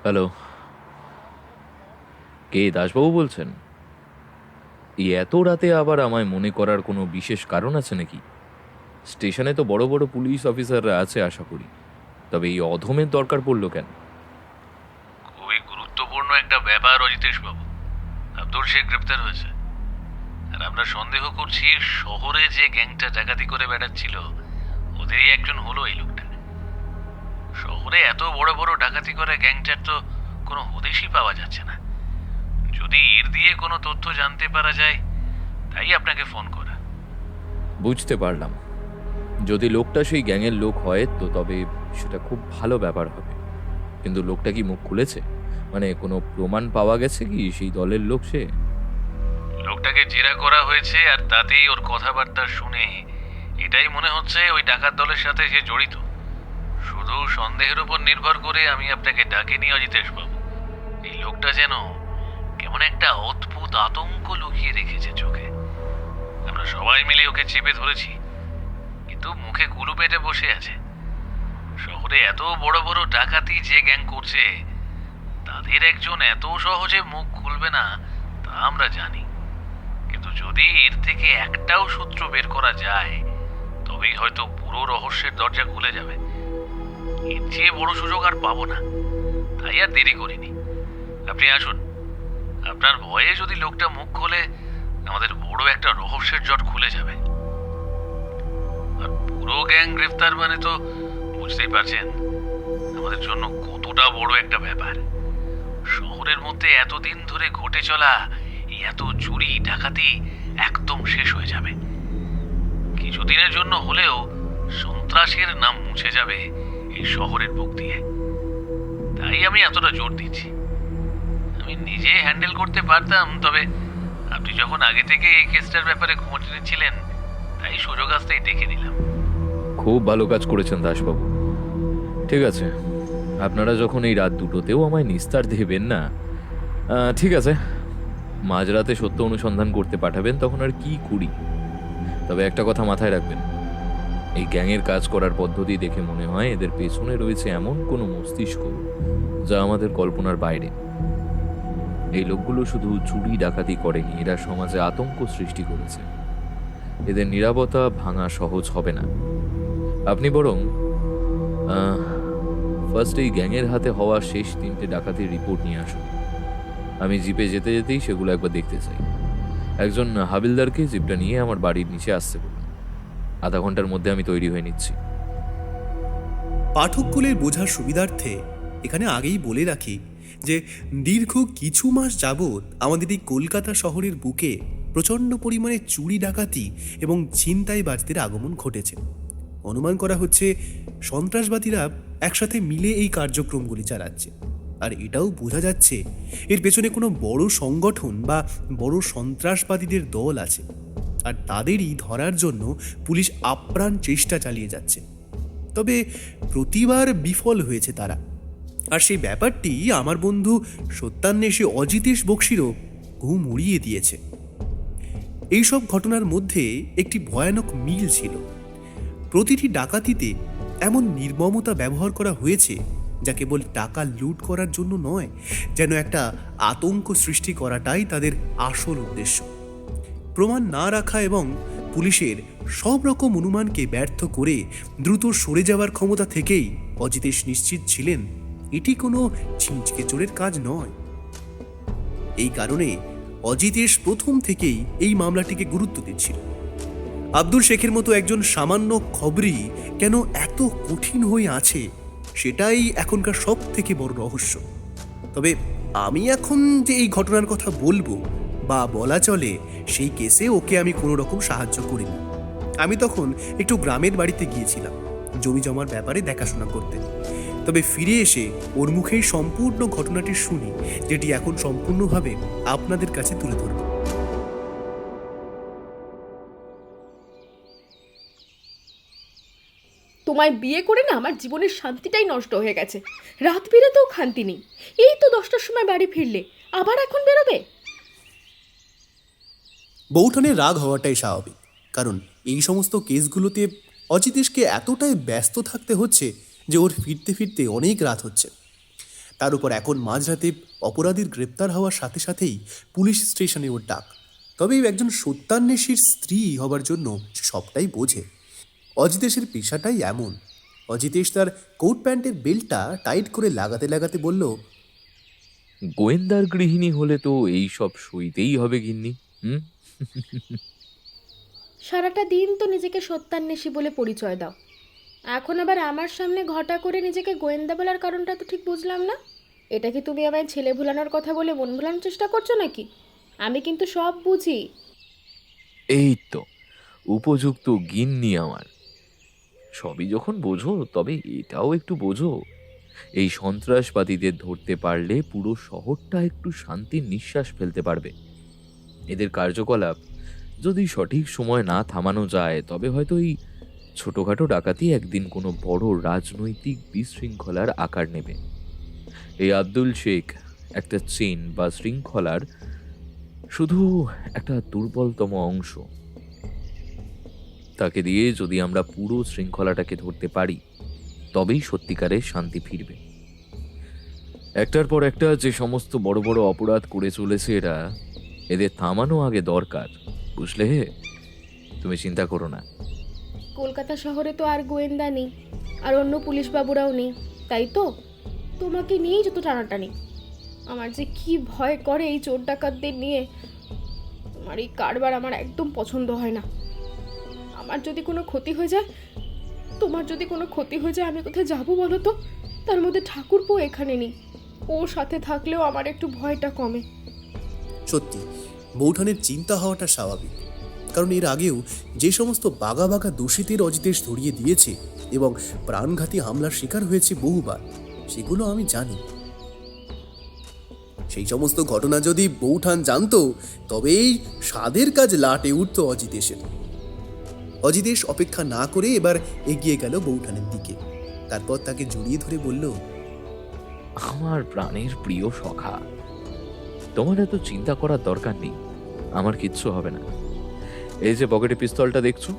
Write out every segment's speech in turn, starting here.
Hello, কে দাসবাবু বলছেন? এই এত রাতে আবার আমায় মনে করার কোনো বিশেষ কারণ আছে নাকি? স্টেশনে তো বড় বড় পুলিশ অফিসাররা আছে আশা করি। তবে এই অধমের দরকার পড়লো কেন? খুবই গুরুত্বপূর্ণ একটা ব্যাপার অজিতেশ বাবু। আব্দুল শেখ গ্রেপ্তার হয়েছে। আর আমরা সন্দেহ করছি শহরে যে গ্যাংটা ডাকাতি করে বেড়াচ্ছিল ওদেরই একজন হলো এই লোকটা। শহরে এত বড় বড় ডাকাতি করে গ্যাংটার তো কোনো হদিশই পাওয়া যাচ্ছে না। যদি এর দিয়ে কোনো তথ্য জানতে পারা যায়, তাই আপনাকে ফোন করা। বুঝতে পারলাম। যদি লোকটা সেই গ্যাংয়ের লোক হয় তো তবে সেটা খুব ভালো ব্যাপার হবে। কিন্তু লোকটা কি মুখ খুলেছে? মানে কোনো প্রমাণ পাওয়া গেছে কি সেই দলের লোক সে? লোকটাকে জেরা করা হয়েছে, আর তাতেই ওর কথাবার্তা শুনে এটাই মনে হচ্ছে ওই ডাকাত দলের সাথে সে জড়িত। শুধু সন্দেহের উপর নির্ভর করে আমি আপনাকে ডাকিনি অজিতেশ বাবু। এই লোকটা যেন কেমন একটা অদ্ভুত আতঙ্ক লুকিয়ে রেখেছে চোখে। আমরা সবাই মিলে ওকে চেপে ধরেছি, কিন্তু মুখে কুলু পেটে বসে আছে। শহরে এত বড় বড় ডাকাতি যে গ্যাং করছে, তাদের একজন এত সহজে মুখ খুলবে না তা আমরা জানি। কিন্তু যদি এর থেকে একটাও সূত্র বের করা যায়, তবেই হয়তো পুরো রহস্যের দরজা খুলে যাবে। এর চেয়ে বড় সুযোগ আর পাবো না, তাই আর দেরি করিনি। আপনি আসুন। আপনার ভয়ে যদি লোকটা মুখ খোলে, আমাদের বড় একটা রহস্যের জট খুলে যাবে। আর পুরো গ্যাং গ্রেফতার মানে তো বুঝতেই পারছেন আমাদের জন্য কতটা বড় একটা ব্যাপার। শহরের মধ্যে এতদিন ধরে ঘটে চলা এই এত চুরি ডাকাতি একদম শেষ হয়ে যাবে। কিছুদিনের জন্য হলেও সন্ত্রাসের নাম মুছে যাবে এই শহরের বুক দিয়ে। তাই আমি এতটা জোর দিচ্ছি। আমি নিজে হ্যান্ডেল করতে পারতাম, তবে আপনি যখন আগে থেকে এই কেসটার ব্যাপারে খোঁজ নিচ্ছিলেন, তাই সুযোগ আসতেই দেখে নিলাম। খুব ভালো কাজ করেছেন দাসবাবু। ঠিক আছে, আপনারা যখন এই রাত দুটোতেও আমায় নিস্তার দেবেন না, ঠিক আছে, মাঝরাতে সত্য অনুসন্ধান করতে পাঠাবেন, তখন আর কি করি। তবে একটা কথা মাথায় রাখবেন, এই গ্যাংয়ের কাজ করার পদ্ধতি দেখে মনে হয় এদের পেছনে রয়েছে এমন কোনো মস্তিষ্ক যা আমাদের কল্পনার বাইরে। এই লোকগুলো শুধু চুরি ডাকাতি করেনি, এরা সমাজে আতঙ্ক সৃষ্টি করেছে। এদের নীরবতা ভাঙা সহজ হবে না। আপনি বরং ফার্স্ট এই গ্যাংয়ের হাতে হওয়া শেষ 3টে ডাকাতির রিপোর্ট নিয়ে আসুন। আমি জিপে যেতে যেতেই সেগুলো একবার দেখতে চাই। একজন হাবিলদারকে জিপটা নিয়ে আমার বাড়ির নিচে আসতে বলুন। আধা ঘন্টার মধ্যে আমি তৈরি হয়ে নিচ্ছি। পাঠককুলের বোঝার সুবিধার্থে এখানে আগেই বলে রাখি যে দীর্ঘ কিছু মাস যাবৎ আমাদের এই কলকাতা শহরের বুকে প্রচণ্ড পরিমাণে চুরি ডাকাতি এবং ছিনতাইবাজদের আগমন ঘটেছে। অনুমান করা হচ্ছে সন্ত্রাসবাদীরা একসাথে মিলে এই কার্যক্রমগুলি চালাচ্ছে। আর এটাও বোঝা যাচ্ছে এর পেছনে কোনো বড় সংগঠন বা বড় সন্ত্রাসবাদীদের দল আছে, আর তাদেরই ধরার জন্য পুলিশ আপ্রাণ চেষ্টা চালিয়ে যাচ্ছে। তবে প্রতিবার বিফল হয়েছে তারা। আর সেই ব্যাপারটি আমার বন্ধু সত্যান্বেষী অজিতেশ বক্সিরও ঘুম উড়িয়ে দিয়েছে। এইসব ঘটনার মধ্যে একটি ভয়ানক মিল ছিল। প্রতিটি ডাকাতিতে এমন নির্মমতা ব্যবহার করা হয়েছে যা কেবল টাকা লুট করার জন্য নয়, যেন একটা আতঙ্ক সৃষ্টি করাটাই তাদের আসল উদ্দেশ্য। প্রমাণ না রাখা এবং পুলিশের সব রকম অনুমানকে ব্যর্থ করে দ্রুত সরে যাওয়ার ক্ষমতা থেকেই অজিতেশ নিশ্চিত ছিলেন এটি কোনো ছিঁচকে চোরের কাজ নয়। এই কারণে অজিতেশ প্রথম থেকেই এই মামলাটিকে গুরুত্ব দিচ্ছিল। আব্দুল শেখের মতো একজন সামান্য খবরই কেন এত কঠিন হয়ে আছে, সেটাই এখনকার সব থেকে বড় রহস্য। তবে আমি এখন যে এই ঘটনার কথা বলবো, বা বলা চলে সেই কেসে ওকে আমি কোনো রকম সাহায্য করিনি। আমি তখন একটু গ্রামের বাড়িতে গিয়েছিলাম জমি জমার ব্যাপারে দেখাশোনা করতে। তবে ফিরে এসে ওর মুখেই সম্পূর্ণ ঘটনাটি শুনি, যেটি এখন সম্পূর্ণভাবে আপনাদের কাছে তুলে ধরব। তোমায় বিয়ে করে না আমার জীবনের শান্তিটাই নষ্ট হয়ে গেছে। রাত বেরোতেও শান্তি নেই। এই তো 10টার সময় বাড়ি ফিরলে, আবার এখন বেরোবে? বৌঠানের রাগ হওয়াটাই স্বাভাবিক, কারণ এই সমস্ত কেসগুলোতে অজিতেশকে এতটাই ব্যস্ত থাকতে হচ্ছে যে ওর ফিরতে ফিরতে অনেক রাত হচ্ছে। তার উপর এখন মাঝরাতে অপরাধীর গ্রেপ্তার হওয়ার সাথে সাথেই পুলিশ স্টেশনে ওর ডাক। তবে একজন সত্যান্বেষীর স্ত্রী হবার জন্য সে সবটাই বোঝে। অজিতেশের পেশাটাই এমন। অজিতেশ তার কোট প্যান্টের বেল্টটা টাইট করে লাগাতে লাগাতে বলল, গোয়েন্দার গৃহিণী হলে তো এই সব সইতেই হবে গিন্নি। হুম। সারাটা দিন তো নিজেকে সত্যান্বেষী বলে পরিচয় দাও, এখন আবার আমার সামনে ঘটা করে নিজেকে গোয়েন্দা বলার কারণটা তো ঠিক বুঝলাম না। এটা কি তুমি আমায় ছেলে ভুলানোর কথা বলে মন ভুলানোর চেষ্টা করছো নাকি? আমি কিন্তু সব বুঝি। এই তো উপযুক্ত গিন্নি আমার। সবই যখন বোঝো তবে এটাও একটু বোঝো, এই সন্ত্রাসবাদীদের ধরতে পারলে পুরো শহরটা একটু শান্তির নিঃশ্বাস ফেলতে পারবে। এদের কার্যকলাপ যদি সঠিক সময় না থামানো যায় তবে হয়তো এই ছোটখাটো ডাকাতি একদিন কোনো বড় রাজনৈতিক বিশৃঙ্খলার আকার নেবে। এই আব্দুল শেখ একটা চেন বা শৃঙ্খলার শুধু একটা দুর্বলতম অংশ। তাকে দিয়ে যদি আমরা পুরো শৃঙ্খলাটাকে ধরতে পারি তবেই সত্যিকারের শান্তি ফিরবে। একটার পর একটা যে সমস্ত বড় বড় অপরাধ করে চলেছে এরা, এদের থামানো আগে দরকার, বুঝলে? তুমি চিন্তা করো না। কলকাতা শহরে তো আর গোয়েন্দা নেই, আর অন্য পুলিশ বাবুরাও নেই, তাই তো? তোমাকে নিয়েই যত টানাটানি। আমার যে কি ভয় করে এই চোর ডাকাতদের নিয়ে। তোমার এই কারবার আমার একদম পছন্দ হয় না। আমার যদি কোনো ক্ষতি হয়ে যায়, তোমার যদি কোনো ক্ষতি হয়ে যায়, আমি কোথায় যাবো বলো তো? তার মধ্যে ঠাকুরপো এখানে নেই, ও সাথে থাকলেও আমার একটু ভয়টা কমে। সত্যি বৌঠানের চিন্তা হওয়াটা স্বাভাবিক, কারণ এর আগেও যে সমস্ত বাঘা বাঘা দোষীদের অজিতেশ ধরিয়ে দিয়েছে এবং প্রাণঘাতী হামলার শিকার হয়েছে বহুবার, সেগুলো আমি জানি। সেই সমস্ত ঘটনা যদি বৌঠান জানতো তবেই স্বাদের কাজ লাটে উঠত অজিতেশের। অজিতেশ অপেক্ষা না করে এবার এগিয়ে গেল বৌঠানের দিকে। তারপর তাকে জড়িয়ে ধরে বলল, আমার প্রাণের প্রিয় সখা, তোমার এত চিন্তা করার দরকার নেই, আমার কিচ্ছু হবে না। এই যে পকেটে পিস্তলটা দেখছো,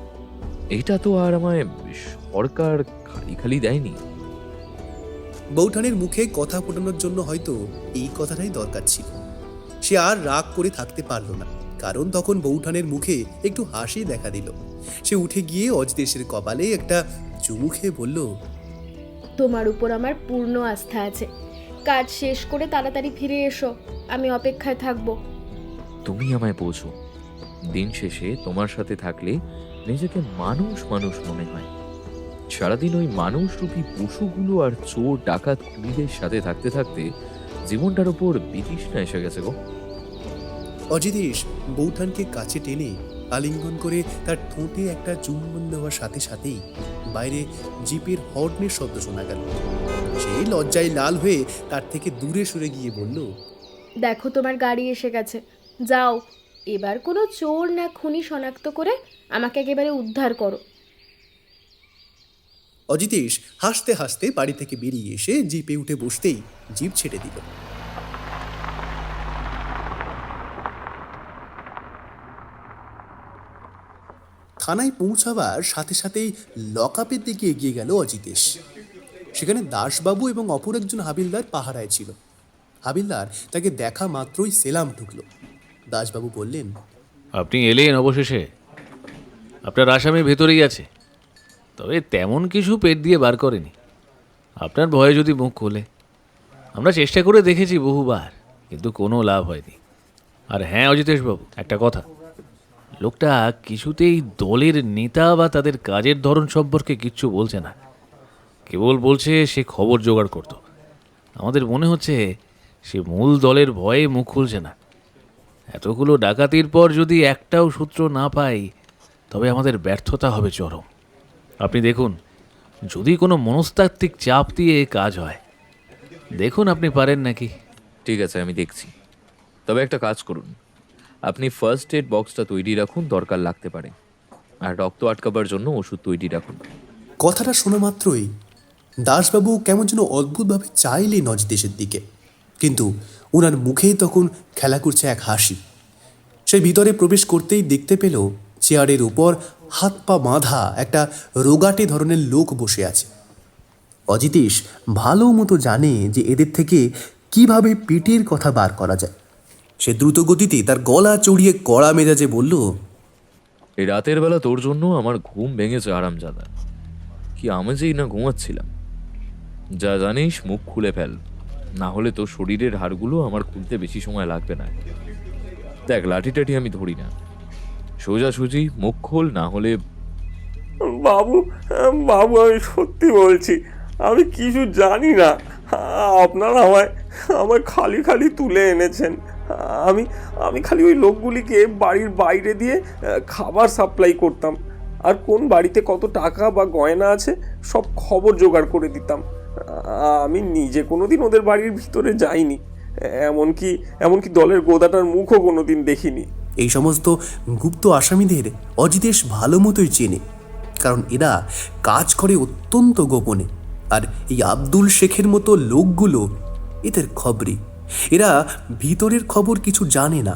এইটা তো আর আমায় সরকার খালি খালি দেয়নি। বৌঠানের মুখে কথা ফোটানোর জন্য হয়তো এই কথাটাই দরকার ছিল। সে আর রাগ করে থাকতে পারল না, কারণ তখন বৌঠানের মুখে একটু হাসি দেখা দিল। সে উঠে গিয়ে অজিতেশের কপালে একটা চুমু খেয়ে বলল, তোমার উপর আমার পূর্ণ আস্থা আছে। কাজ শেষ করে তাড়াতাড়ি ফিরে এসো, আমি অপেক্ষায় থাকবো। তুমি আমায় বোঝো, দিন শেষে তোমার সাথে থাকলে নিজেকে মানুষ মানুষ মনে হয়। সারাদিন ওই মানুষরূপী পশুগুলো আর চোর ডাকাত খুনিদের সাথে থাকতে থাকতে জীবনটার উপর বিতৃষ্ণা এসে গেছে গো। অজিতেশ বৌঠানকে কাছে টেনে আলিঙ্গন করে তার ঠোঁটে একটা চুম্বন দেওয়ার সাথে সাথেই বাইরে জিপের হর্নের শব্দ শোনা গেল। সেই লজ্জায় লাল হয়ে তার থেকে দূরে সরে গিয়ে বলল, দেখো তোমার গাড়ি এসে গেছে, যাও এবার কোনো চোর না খুনি শনাক্ত করে আমাকে একেবারে উদ্ধার করো। অজিতেশ হাসতে হাসতে বাড়ি থেকে বেরিয়ে এসে জিপে উঠে বসতেই জিপ ছেড়ে দিল। থানায় পৌঁছাবার সাথে সাথেই লকআপের দিকে এগিয়ে গেল অজিতেশ। সেখানে দাসবাবু এবং অপর একজন হাবিলদার পাহারায় ছিল। হাবিলদার তাকে দেখা মাত্রই সেলাম ঢুকল। দাসবাবু বললেন, আপনি এলেন অবশেষে। আপনার আসামি ভেতরেই আছে, তবে তেমন কিছু পেট দিয়ে বার করেনি। আপনার ভয়ে যদি মুখ খোলে। আমরা চেষ্টা করে দেখেছি বহুবার, কিন্তু কোনো লাভ হয়নি। আর হ্যাঁ অজিতেশবাবু, একটা কথা, লোকটা কিছুতেই দলের নেতা বা তাদের কাজের ধরন সম্পর্কে কিচ্ছু বলছে না। কেবল বলছে সে খবর জোগাড় করত। আমাদের মনে হচ্ছে সে মূল দলের ভয়ে মুখ খুলছে না। এতগুলো ডাকাতির পর যদি একটাও সূত্র না পাই তবে আমাদের ব্যর্থতা হবে চরম। আপনি দেখুন, যদি কোনো মনস্তাত্ত্বিক চাপ দিয়ে কাজ হয়, দেখুন আপনি পারেন নাকি। ঠিক আছে, আমি দেখছি। তবে একটা কাজ করুন, আপনি ফার্স্ট এড বক্সটা তৈরি রাখুন, দরকার লাগতে পারে। আর রক্ত আটকাবার জন্য ওষুধ তৈরি রাখুন। কথাটা শোনা মাত্রই দাসবাবু কেমন যেন অদ্ভুতভাবে চাইলেন অজিতেশের দিকে, কিন্তু ওনার মুখেই তখন খেলা করছে এক হাসি। সে ভিতরে প্রবেশ করতেই দেখতে পেল চেয়ারের উপর হাত পা বাঁধা একটা রোগাটে ধরনের লোক বসে আছে। অজিতেশ ভালো মতো জানে যে এদের থেকে কিভাবে পেটের কথা বার করা যায়। সে দ্রুত গতিতে তার গলা চড়িয়ে কড়া মেজাজে বলল, এই রাতের বেলা তোর জন্য আমার ঘুম ভেঙেছে আরামজাদা। কি আমি যেই না ঘুমাচ্ছিলাম। যা জানিস মুখ খুলে ফেল, না হলে তোর শরীরের হাড়গুলো আমার খুলতে বেশি সময় লাগবে না। দেখ, লাঠি টাঠি আমি ধরি না, সোজাসুজি মুখ খোল, না হলে বাবু, বাবু আমি সত্যি বলছি, আমি কিছু জানি না। আপনারা আমায় খালি খালি তুলে এনেছেন। আমি আমি খালি ওই লোকগুলিকে বাড়ির বাইরে দিয়ে খাবার সাপ্লাই করতাম, আর কোন বাড়িতে কত টাকা বা গয়না আছে সব খবর জোগাড় করে দিতাম। আমি নিজে কোনোদিন ওদের বাড়ির ভিতরে যাইনি, এমনকি দলের গোদাটার মুখও কোনোদিন দেখিনি। এই সমস্ত গুপ্ত আসামিদের অজিতেশ ভালো মতোই চেনে, কারণ এরা কাজ করে অত্যন্ত গোপনে। আর এই আব্দুল শেখের মতো লোকগুলো এদের খবরি। এরা ভিতরের খবর কিছু জানে না,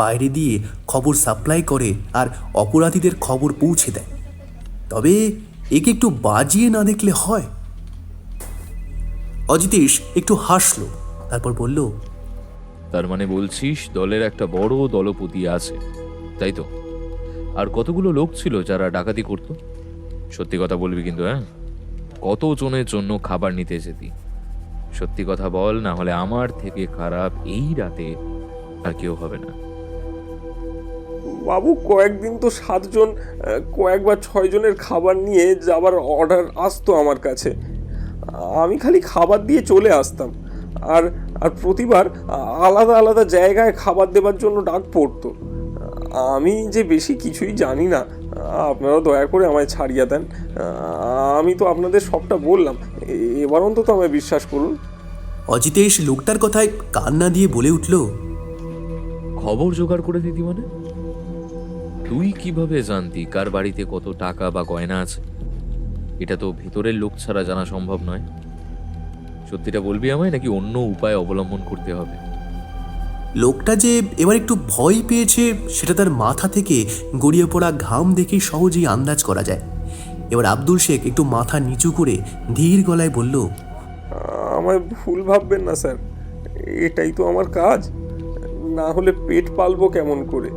বাইরে দিয়ে খবর সাপ্লাই করে আর অপরাধীদের খবর পৌঁছে দেয়। তবে একে একটু বাজিয়ে না দেখলে হয়। অজিতেশ একটু হাসলো, তারপর বলল, তার মানে বলছিস দলের একটা বড় দলপতি আছে, তাই তো? আর কতগুলো লোক ছিল যারা ডাকাতি করত? সত্যি কথা বলবি কিন্তু, হ্যাঁ? কতজনের জন্য খাবার নিতে যেতি? সত্যি কথা বল, না হলে আমার থেকে খারাপ এই রাতে আর কেউ হবে না। বাবু, কয়েকদিন তো 7 জন, কয়েকবার 6 জনের খাবার নিয়ে যাবার অর্ডার আসতো আমার কাছে। আমি খালি খাবার দিয়ে চলে আসতাম, আর প্রতিবার আলাদা আলাদা জায়গায় খাবার দেবার জন্য ডাক পড়তো। আমি যে বেশি কিছুই জানি না, আপনারা দয়া করে আমায় ছাড়িয়ে দেন। আমি তো আপনাদের সবটা বললাম, এবার অন্তত আমায় বিশ্বাস করুন। অজিতেশ লোকটার কথায় কান না দিয়ে বলে উঠল, খবর জোগাড় করে দিতি মানে? তুই কিভাবে জানতি কার বাড়িতে কত টাকা বা গয়না আছে? এটা তো ভিতরের লোক ছাড়া জানা সম্ভব নয়। সত্যিটা বলবি আমায়, নাকি অন্য উপায় অবলম্বন করতে হবে? লোকটা যে এবার একটু ভয় পেয়েছে সেটা তার মাথা থেকে গড়িয়ে পড়া ঘাম দেখে সহজেই আন্দাজ করা যায়। এবার আব্দুল শেখ একটু মাথা নিচু করে ধীর গলায় বলল, আমায় ভুল ভাববেন না স্যার, এটাই তো আমার কাজ, না হলে পেট পালবো কেমন করে?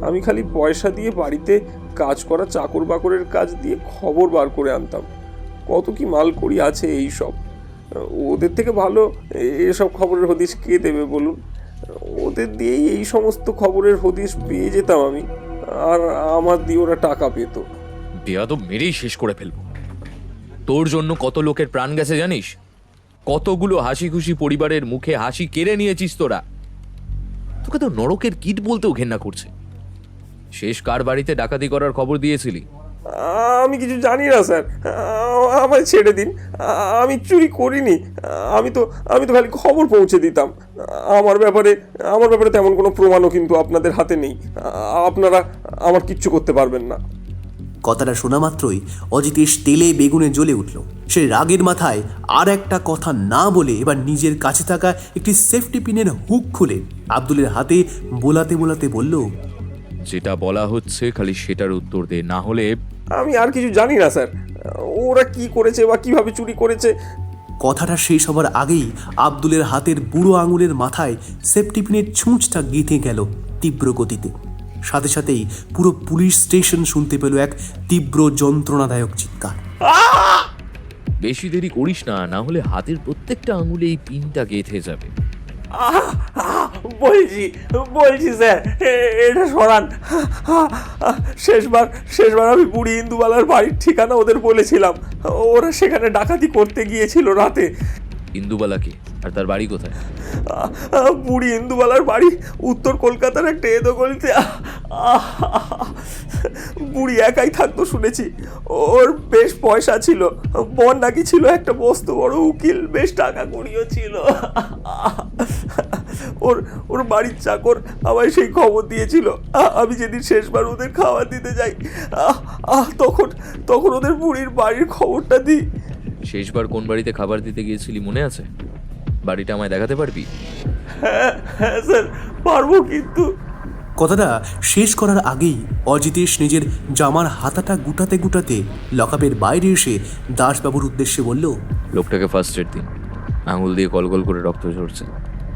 আমি খালি পয়সা দিয়ে বাড়িতে কাজ করা চাকর বাকরের কাজ দিয়ে খবর বার করে আনতাম। কত কি মালকড়ি আছে এই সব, ওদের থেকে ভালো এসব খবরের হদিশ কে দেবে বলুন? ওদের দিয়েই এই সমস্ত খবরের হদিশ পেয়ে যেতাম আমি, আর আমার দিয়ে ওরা টাকা পেত। দেয়া তো মেরেই শেষ করে ফেলবো। তোর জন্য কত লোকের প্রাণ গেছে জানিস? কতগুলো হাসি খুশি পরিবারের মুখে হাসি কেড়ে নিয়েছিস তোরা। তোকে তো নরকের কীট বলতেও ঘেন্না করছে। শেষ কার বাড়িতে ডাকাতি করার খবর দিয়েছিলি? আমি কিছু জানি না স্যার, আমায় ছেড়ে দিন। আমি চুরি করিনি, আমি তো খালি খবর পৌঁছে দিতাম। আমার ব্যাপারে তেমন কোনো প্রমাণও কিন্তু আপনাদের হাতে নেই। আপনারা আমার কিচ্ছু করতে পারবেন না। কথাটা শোনা মাত্রই অজিতেশ তেলে বেগুনে জ্বলে উঠল। সে রাগের মাথায় আর একটা কথা না বলে এবার নিজের কাছে থাকা একটি সেফটি পিনের হুক খুলে আব্দুলের হাতে বোলাতে বোলাতে বলল, যেটা বলা হচ্ছে খালি সেটার উত্তর দে, না হলে। আমি আর কিছু জানি না স্যার, ওরা কি করেছে বা কিভাবে চুরি করেছে। কথাটা শেষ হবার আগেই আব্দুলের হাতের বুড়ো আঙুলের মাথায় সেফটি পিনের ছুঁচটা গেঁথে গেল তীব্র গতিতে। সাথে সাথেই পুরো পুলিশ স্টেশন শুনতে পেল এক তীব্র যন্ত্রণাদায়ক চিৎকার। বেশি দেরি করিস না, না হলে হাতের প্রত্যেকটা আঙুলে এই পিনটা গেঁথে যাবে। বলছি স্যার, এটা সরান। শেষবার আমি বুড়ি ইন্দুবালার বাড়ির ঠিকানা ওদের বলেছিলাম। ওরা সেখানে ডাকাতি করতে গিয়েছিল রাতে। ইন্দুবালাকে? আর তার বাড়ি কোথায়? বুড়ি ইন্দুবালার বাড়ি উত্তর কলকাতার একটা এদোগলিতে। বুড়ি একাই থাকতো শুনেছি। ওর বেশ পয়সা ছিল, বর নাকি ছিল একটা মস্ত বড় উকিল, বেশ টাকা কড়িও ছিল। ওর বাড়ির চাকর আমায় সেই খবর দিয়েছিল। আমি যেদিন শেষবার ওদের খাবার দিতে যাই, তখন ওদের বুড়ির বাড়ির খবরটা দিই। শেষবার কোন বাড়িতে খাবার দিতে গিয়েছিলি মনে আছে? বাড়িটা আমায় দেখাতে পারবি? হ্যাঁ স্যার, পারবো। কিন্তু কথাটা শেষ করার আগেই অজিতেশ নিজের জামার হাতাটা গুটাতে গুটাতে লকআপের বাইরে এসে দাসবাবুর উদ্দেশ্যে বলল, লোকটাকে ফার্স্ট এড দিন। আঙুল দিয়ে গলগল করে রক্ত ঝরছে।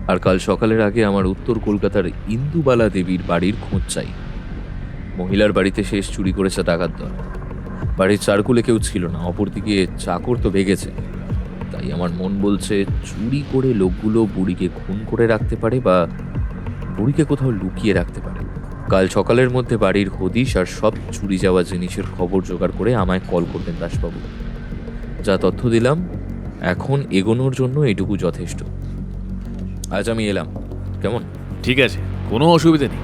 আর কাল সকালের আগে আমার উত্তর কলকাতার ইন্দুবালা দেবীর বাড়ির খোঁজ চাই। মহিলার বাড়িতে শেষ চুরি করেছে ডাকাত দল। বাড়ির চারকুলে কেউ ছিল না, অপরদিকে চাকর তো ভেগেছে। তাই আমার মন বলছে চুরি করে লোকগুলো বুড়িকে খুন করে রাখতে পারে বা বুড়িকে কোথাও লুকিয়ে রাখতে পারে। কাল সকালের মধ্যে বাড়ির হদিশ আর সব চুরি যাওয়া জিনিসের খবর জোগাড় করে আমায় কল করবেন দাসবাবু। যা তথ্য দিলাম এখন এগোনোর জন্য এটুকু যথেষ্ট। আজ আমি এলাম, কেমন? ঠিক আছে, কোনো অসুবিধা নেই।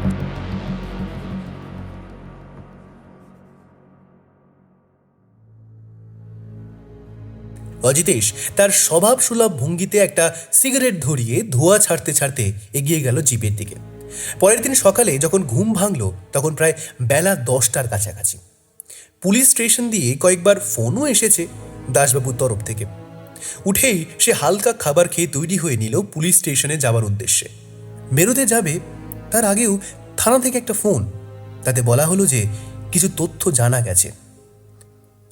অজিতেশ তার স্বভাব সুলভ ভঙ্গিতে একটা সিগারেট ধরিয়ে ধোঁয়া ছাড়তে ছাড়তে এগিয়ে গেল জিপের দিকে। পরের দিন সকালে যখন ঘুম ভাঙল তখন প্রায় বেলা 10টার কাছাকাছি। পুলিশ স্টেশন দিয়ে কয়েকবার ফোনও এসেছে দাসবাবুর তরফ থেকে। উঠেই সে হালকা খাবার খেয়ে তৈরি হয়ে নিল পুলিশ স্টেশনে যাওয়ার উদ্দেশ্যে। বেরোতে যাবে তার আগেও থানা থেকে একটা ফোন, তাতে বলা হলো যে কিছু তথ্য জানা গেছে।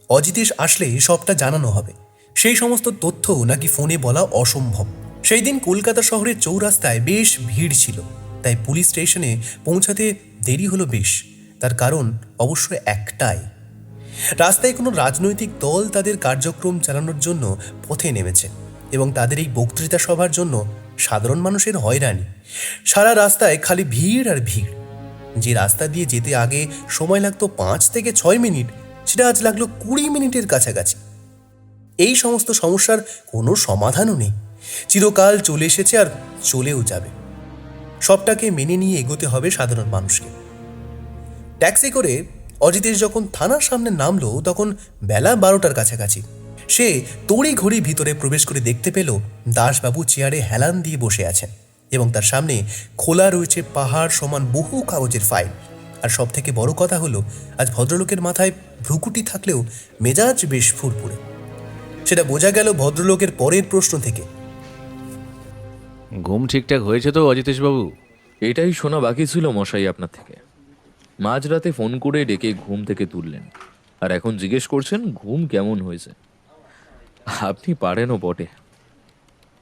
অজিতেশ আসলে সবটা জানানো হবে। সেই সমস্ত তথ্য নাকি ফোনে বলা অসম্ভব। সেই দিন কলকাতা শহরের চৌরাস্তায় বেশ ভিড় ছিল, তাই পুলিশ স্টেশনে পৌঁছাতে দেরি হলো বেশ। তার কারণ অবশ্য একটাই, রাস্তায় কোনো রাজনৈতিক দল তাদের কার্যক্রম চালানোর জন্য পথে নেমেছে এবং তাদের এই বক্তৃতা সভার জন্য সাধারণ মানুষের হয়রানি। সারা রাস্তায় খালি ভিড় আর ভিড়। যে রাস্তা দিয়ে যেতে আগে সময় লাগতো 5 থেকে 6 মিনিট, সেটা আজ লাগলো 20 মিনিটের কাছাকাছি। এই সমস্ত সমস্যার কোনো সমাধানও নেই, চিরকাল চলে এসেছে আর চলেও যাবে। সবটাকে মেনে নিয়ে এগোতে হবে সাধারণ মানুষকে। ট্যাক্সি করে অজিতেশ যখন থানার সামনে নামলো তখন বেলা 12টার কাছাকাছি। সে তড়ি ঘড়ি ভিতরে প্রবেশ করে দেখতে পেল দাসবাবু চেয়ারে হেলান দিয়ে বসে আছেন এবং তার সামনে খোলা রয়েছে পাহাড় সমান বহু কাগজের ফাইল। আর সব থেকে বড় কথা হলো আজ ভদ্রলোকের মাথায় ভ্রুকুটি থাকলেও মেজাজ বেশ ফুরফুরে। সেটা বোঝা গেল ভদ্রলোকের পরের প্রশ্ন থেকে। ঘুম ঠিকঠাক হয়েছে তো অজিতেশবাবু? এটাই শোনা বাকি ছিল মশাই আপনার থেকে। মাঝরাতে ফোন করে ডেকে ঘুম থেকে তুললেন আর এখন জিজ্ঞেস করছেন ঘুম কেমন হয়েছে। আপনি পারেনও বটে।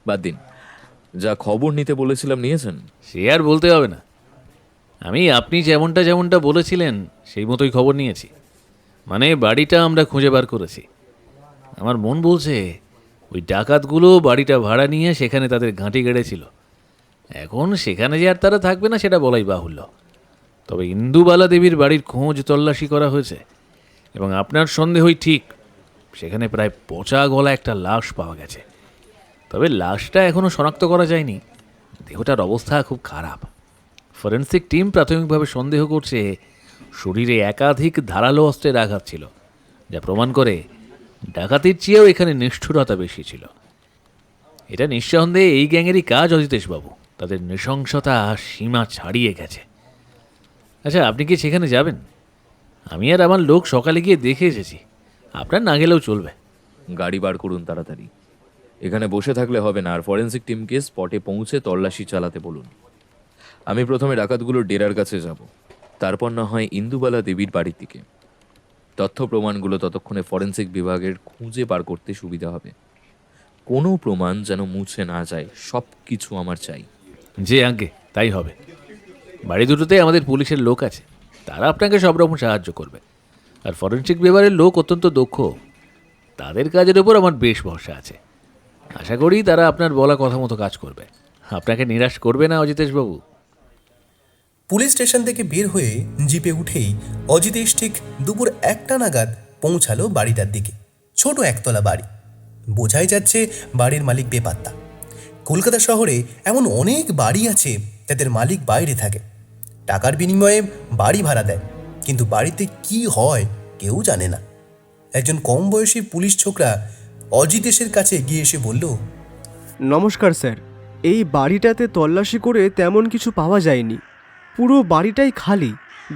বাদ দিন, যা খবর নিতে বলেছিলাম নিয়েছেন? সে আর বলতে হবে না, আমি আপনি যেমনটা বলেছিলেন সেই মতোই খবর নিয়েছি। মানে বাড়িটা আমরা খুঁজে বার করেছি। আমার মন বলছে ওই ডাকাতগুলো বাড়িটা ভাড়া নিয়ে সেখানে তাদের ঘাঁটি গেড়েছিল। এখন সেখানে যে আর তারা থাকবে না সেটা বলাই বাহুল্য। তবে ইন্দুবালা দেবীর বাড়ির খোঁজ তল্লাশি করা হয়েছে এবং আপনার সন্দেহই ঠিক, সেখানে প্রায় পচা গলা একটা লাশ পাওয়া গেছে। তবে লাশটা এখনও শনাক্ত করা যায়নি, দেহটার অবস্থা খুব খারাপ। ফরেন্সিক টিম প্রাথমিকভাবে সন্দেহ করছে শরীরে একাধিক ধারালো অস্ত্রের আঘাত ছিল, যা প্রমাণ করে ডাকাতির চেয়েও এখানে নিষ্ঠুরতা বেশি ছিল। এটা নিঃসন্দেহে এই গ্যাংয়েরই কাজ অজিতেশবাবু। তাদের নৃশংসতা সীমা ছাড়িয়ে গেছে। আচ্ছা, আপনি কি সেখানে যাবেন? আমি আর আমার লোক সকালে গিয়ে দেখে এসেছি, আপনার না গেলেও চলবে। গাড়ি বার করুন তাড়াতাড়ি। এখানে বসে থাকলে হবে না, আর ফরেন্সিক টিমকে স্পটে পৌঁছে তল্লাশি চালাতে বলুন। আমি প্রথমে ডাকাতগুলোর ডেরার কাছে যাব, তারপর না হয় ইন্দুবালা দেবীর বাড়ির দিকে। তথ্য প্রমাণগুলো ততক্ষণে ফরেন্সিক বিভাগের খুঁজে বার করতে সুবিধা হবে। কোনো প্রমাণ যেন মুছে না যায়, সব কিছু আমার চাই। যে আগে তাই হবে। বাড়ি দুটোতে আমাদের পুলিশের লোক আছে, তারা আপনাকে সব রকম সাহায্য করবে। আর ফরেনসিক বিভাগের লোক অত্যন্ত দক্ষ, তাদের কাজের উপর আমার বেশ ভরসা আছে। আশা করি তারা আপনার বলা কথা মতো কাজ করবে, আপনাকে নিরাশ করবে না অজিতেশবাবু। পুলিশ স্টেশন থেকে বের হয়ে জিপে উঠেই অজিতেশ ঠিক দুপুর 1টা নাগাদ পৌঁছালো বাড়িটার দিকে। ছোট একতলা বাড়ি, বোঝাই যাচ্ছে বাড়ির মালিক বেপাত্তা। কলকাতা শহরে এমন অনেক বাড়ি আছে যাদের মালিক বাইরে থাকে, টাকার বিনিময়ে বাড়ি ভাড়া দেয়, কিন্তু বাড়িতে কি হয় কেউ জানে না। একজন কম বয়সী পুলিশ ছোকরা অজিতেশের কাছে এগিয়ে এসে বলল, নমস্কার স্যার, এই বাড়িটাতে তল্লাশি করে তেমন কিছু পাওয়া যায়নি। পুরো বাড়িটাই খালি,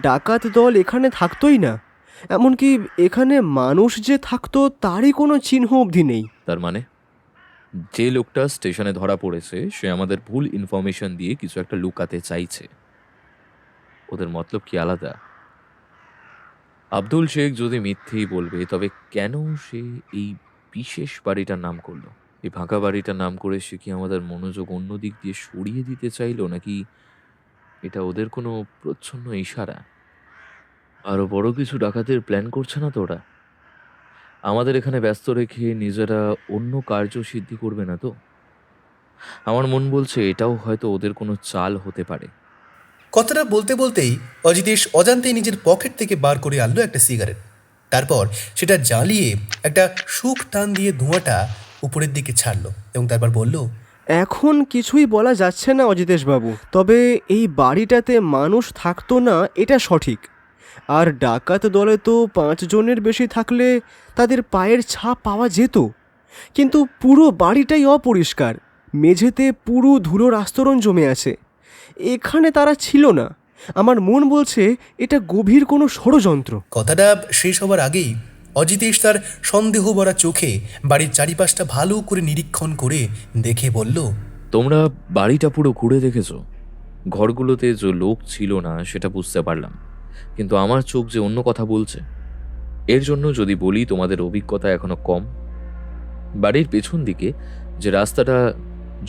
ডাকাত দল এখানে থাকতোই না। এমনকি এখানে মানুষ যে থাকতো তারই কোনো চিহ্ন অবধি নেই। তার মানে যে লোকটা স্টেশনে ধরা পড়েছে সে আমাদের ভুল ইনফরমেশন দিয়ে কিছু একটা লুকাতে চাইছে। ওদের মতলব কি আলাদা? আব্দুল শেখ যদি মিথ্যেই বলবে, তবে কেন সে এই বিশেষ বাড়িটার নাম করলো? এই ফাঁকা বাড়িটার নাম করে সে কি আমাদের মনোযোগ অন্য দিক দিয়ে সরিয়ে দিতে চাইলো, নাকি এটা ওদের কোনো প্রচ্ছন্ন ইশারা? আরো বড় কিছু ডাকাতের প্ল্যান করছে না তো ওরা? আমাদের এখানে ব্যস্ত রেখে নিজেরা অন্য কার্য সিদ্ধি করবে না তো? আমার মন বলছে এটাও হয়তো ওদের কোনো চাল হতে পারে। কথাটা বলতে বলতেই অজিতেশ অজান্তেই নিজের পকেট থেকে বার করে আনলো একটা সিগারেট। তারপর সেটা জ্বালিয়ে একটা সুখ টান দিয়ে ধোঁয়াটা উপরের দিকে ছাড়লো এবং তারপর বলল, এখন কিছুই বলা যাচ্ছে না অজিতেশবাবু, তবে এই বাড়িটাতে মানুষ থাকতো না এটা সঠিক। আর ডাকাত দলে তো 5 জনের বেশি থাকলে তাদের পায়ের ছাপ পাওয়া যেত, কিন্তু পুরো বাড়িটাই অপরিষ্কার, মেঝেতে পুরো ধুলোর আস্তরণ জমে আছে। এখানে তারা ছিল না। আমার মন বলছে এটা গভীর কোনো ষড়যন্ত্র। কথাটা শেষ হবার আগেই অজিতেশ তার সন্দেহ ভরা চোখে বাড়ির চারিপাশটা ভালো করে নিরীক্ষণ করে দেখে বলল, তোমরা বাড়িটা পুরো ঘুরে দেখেছো? ঘরগুলোতে যে লোক ছিল না সেটা বুঝতে পারলাম, কিন্তু আমার চোখ যে অন্য কথা বলছে। এর জন্য যদি বলি তোমাদের অভিজ্ঞতা এখনো কম। বাড়ির পেছন দিকে যে রাস্তাটা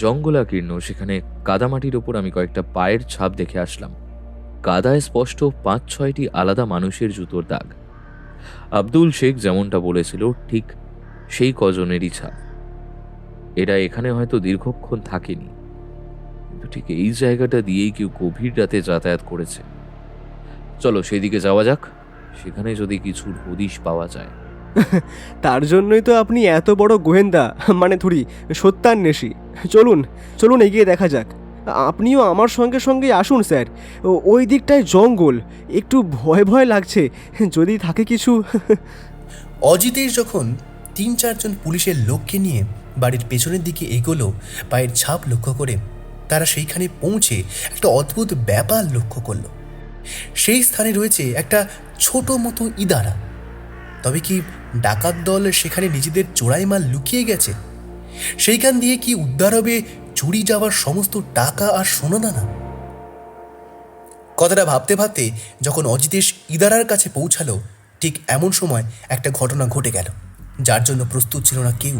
জঙ্গলাকীর্ণ, সেখানে কাদামাটির ওপর আমি কয়েকটা পায়ের ছাপ দেখে আসলাম। কাদায় স্পষ্ট 5-6টি আলাদা মানুষের জুতোর দাগ। আব্দুল শেখ যেমনটা বলেছিল ঠিক সেই কজনেরই ছাপ। এরা এখানে হয়তো দীর্ঘক্ষণ থাকেনি, কিন্তু ঠিক এই জায়গাটা দিয়েই কেউ গভীর রাতে যাতায়াত করেছে। চলো সেদিকে যাওয়া যাক, সেখানে যদি কিছুর হদিশ পাওয়া যায়। তার জন্যই তো আপনি এত বড় গোয়েন্দা, মানে থুড়ি সত্যান্বেষী। চলুন চলুন এগিয়ে দেখা যাক। আপনিও আমার সঙ্গে সঙ্গে আসুন স্যার। ওই দিকটায় জঙ্গল, একটু ভয় ভয় লাগছে, যদি থাকে কিছু। অজিতেশ যখন 3-4 জন পুলিশের লোককে নিয়ে বাড়ির পেছনের দিকে এগোলো, পায়ের ছাপ লক্ষ্য করে তারা সেইখানে পৌঁছে একটা অদ্ভুত ব্যাপার লক্ষ্য করলো। সেই স্থানে রয়েছে একটা ছোট মতো ইদারা। তবে কি ডাকাত দল সেখানে নিজেদের চোরাই মাল লুকিয়ে গেছে? সেইখান দিয়ে কি উদ্ধার হবে চুরি যাওয়ার সমস্ত টাকা আর সোনাদানা? কথাটা ভাবতে ভাবতে যখন অজিতেশ ইদারার কাছে পৌঁছালো, ঠিক এমন সময় একটা ঘটনা ঘটে গেল, যার জন্য প্রস্তুত ছিল না কেউ।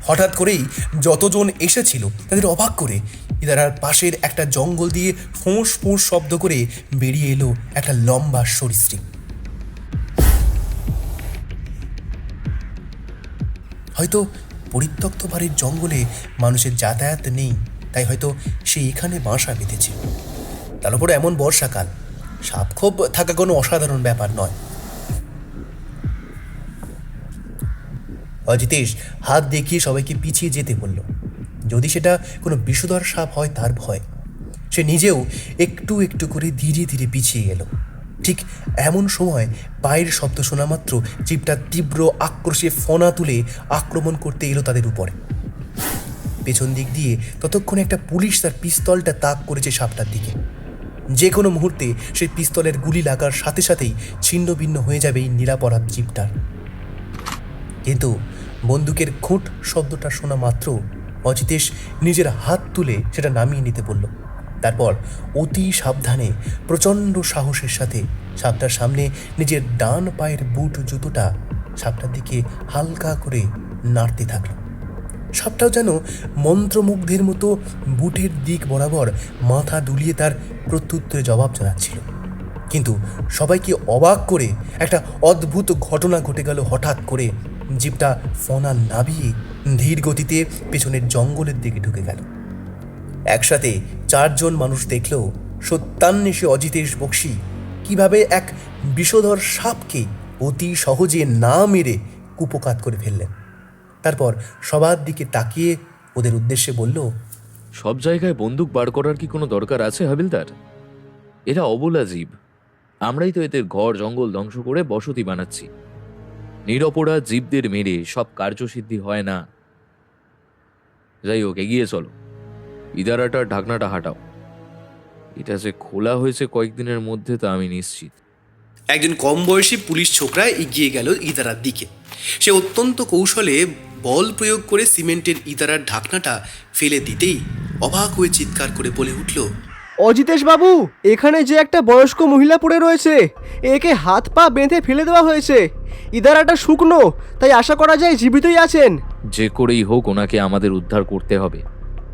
হঠাৎ করেই যতজন এসেছিল তাদের অবাক করে ইদারার পাশের একটা জঙ্গল দিয়ে ফোঁস ফোঁস শব্দ করে বেরিয়ে এলো একটা লম্বা সরীসৃপ। হয়তো পরিত্যক্ত বাড়ির জঙ্গলে মানুষের যাতায়াত নেই, তাই হয়তো সে এখানে বাসা বেঁধেছে। তার উপরে এমন বর্ষাকাল, সাপখোপ থাকা কোনো অসাধারণ ব্যাপার নয়। অজিতেশ হাত দেখিয়ে সবাইকে পিছিয়ে যেতে বলল। যদি সেটা কোনো বিষধর সাপ হয় তার ভয়। সে নিজেও একটু একটু করে ধীরে ধীরে পিছিয়ে এলো। ঠিক এমন সময় পায়ের শব্দ শোনা মাত্র জিপটা তীব্র আক্রোশে ফনা তুলে আক্রমণ করতে এলো তাদের উপরে। পেছন দিক দিয়ে ততক্ষণে একটা পুলিশ তার পিস্তলটা তাক করেছে সাপটার দিকে। যে কোনো মুহূর্তে সেই পিস্তলের গুলি লাগার সাথে সাথেই ছিন্ন ভিন্ন হয়ে যাবে এই নিরাপরাধ জিপটার। কিন্তু বন্দুকের খুঁট শব্দটা শোনা মাত্র অজিতেশ নিজের হাত তুলে সেটা নামিয়ে নিতে বলল। তারপর অতি সাবধানে প্রচণ্ড সাহসের সাথে সাপটার সামনে নিজের ডান পায়ের বুট জুতোটা সাপটার দিকে হালকা করে নাড়তে থাকল। সাপটাও যেন মন্ত্রমুগ্ধের মতো বুটের দিক বরাবর মাথা দুলিয়ে তার প্রত্যুত্তরে জবাব জানাচ্ছিল। কিন্তু সবাইকে অবাক করে একটা অদ্ভুত ঘটনা ঘটে গেল। হঠাৎ করে জিপটা ফনা নাবিয়ে ধীর গতিতে পেছনের জঙ্গলের দিকে ঢুকে গেল। একসাথে 4 জন মানুষ দেখল সত্যান্বেষী অজিতেশ বক্সী কিভাবে এক বিষধর সাপকে অতি সহজে না মেরে কুপকাত করে ফেললেন। তারপর সবার দিকে তাকিয়ে ওদের উদ্দেশ্যে বলল, সব জায়গায় বন্দুক বার করার কি কোনো দরকার আছে হাবিলদার? এরা অবলা জীব, আমরাই তো এদের ঘর জঙ্গল ধ্বংস করে বসতি বানাচ্ছি। নিরপরাধ জীবদের মেরে সব কার্যসিদ্ধি হয় না। যাই হোক, এগিয়ে চলো, ইদারাটার ঢাকনাটা হাঁটাও। এটা যে খোলা হয়েছে কয়েকদিনের মধ্যে তা আমি নিশ্চিত। একজন কম বয়সী পুলিশ ছোকরা এগিয়ে গেল ইদারার দিকে। সে অত্যন্ত কৌশলে বল প্রয়োগ করে সিমেন্টের ইদারার ঢাকনাটা ফেলে দিতেই অবাক হয়ে চিৎকার করে বলে উঠল, অজিতেশ বাবু, এখানে যে একটা বয়স্ক মহিলা পড়ে রয়েছে, একে হাত পা বেঁধে ফেলে দেওয়া হয়েছে। ইদারাটা শুকনো, তাই আশা করা যায় জীবিতই আছেন। যে করেই হোক ওনাকে আমাদের উদ্ধার করতে হবে।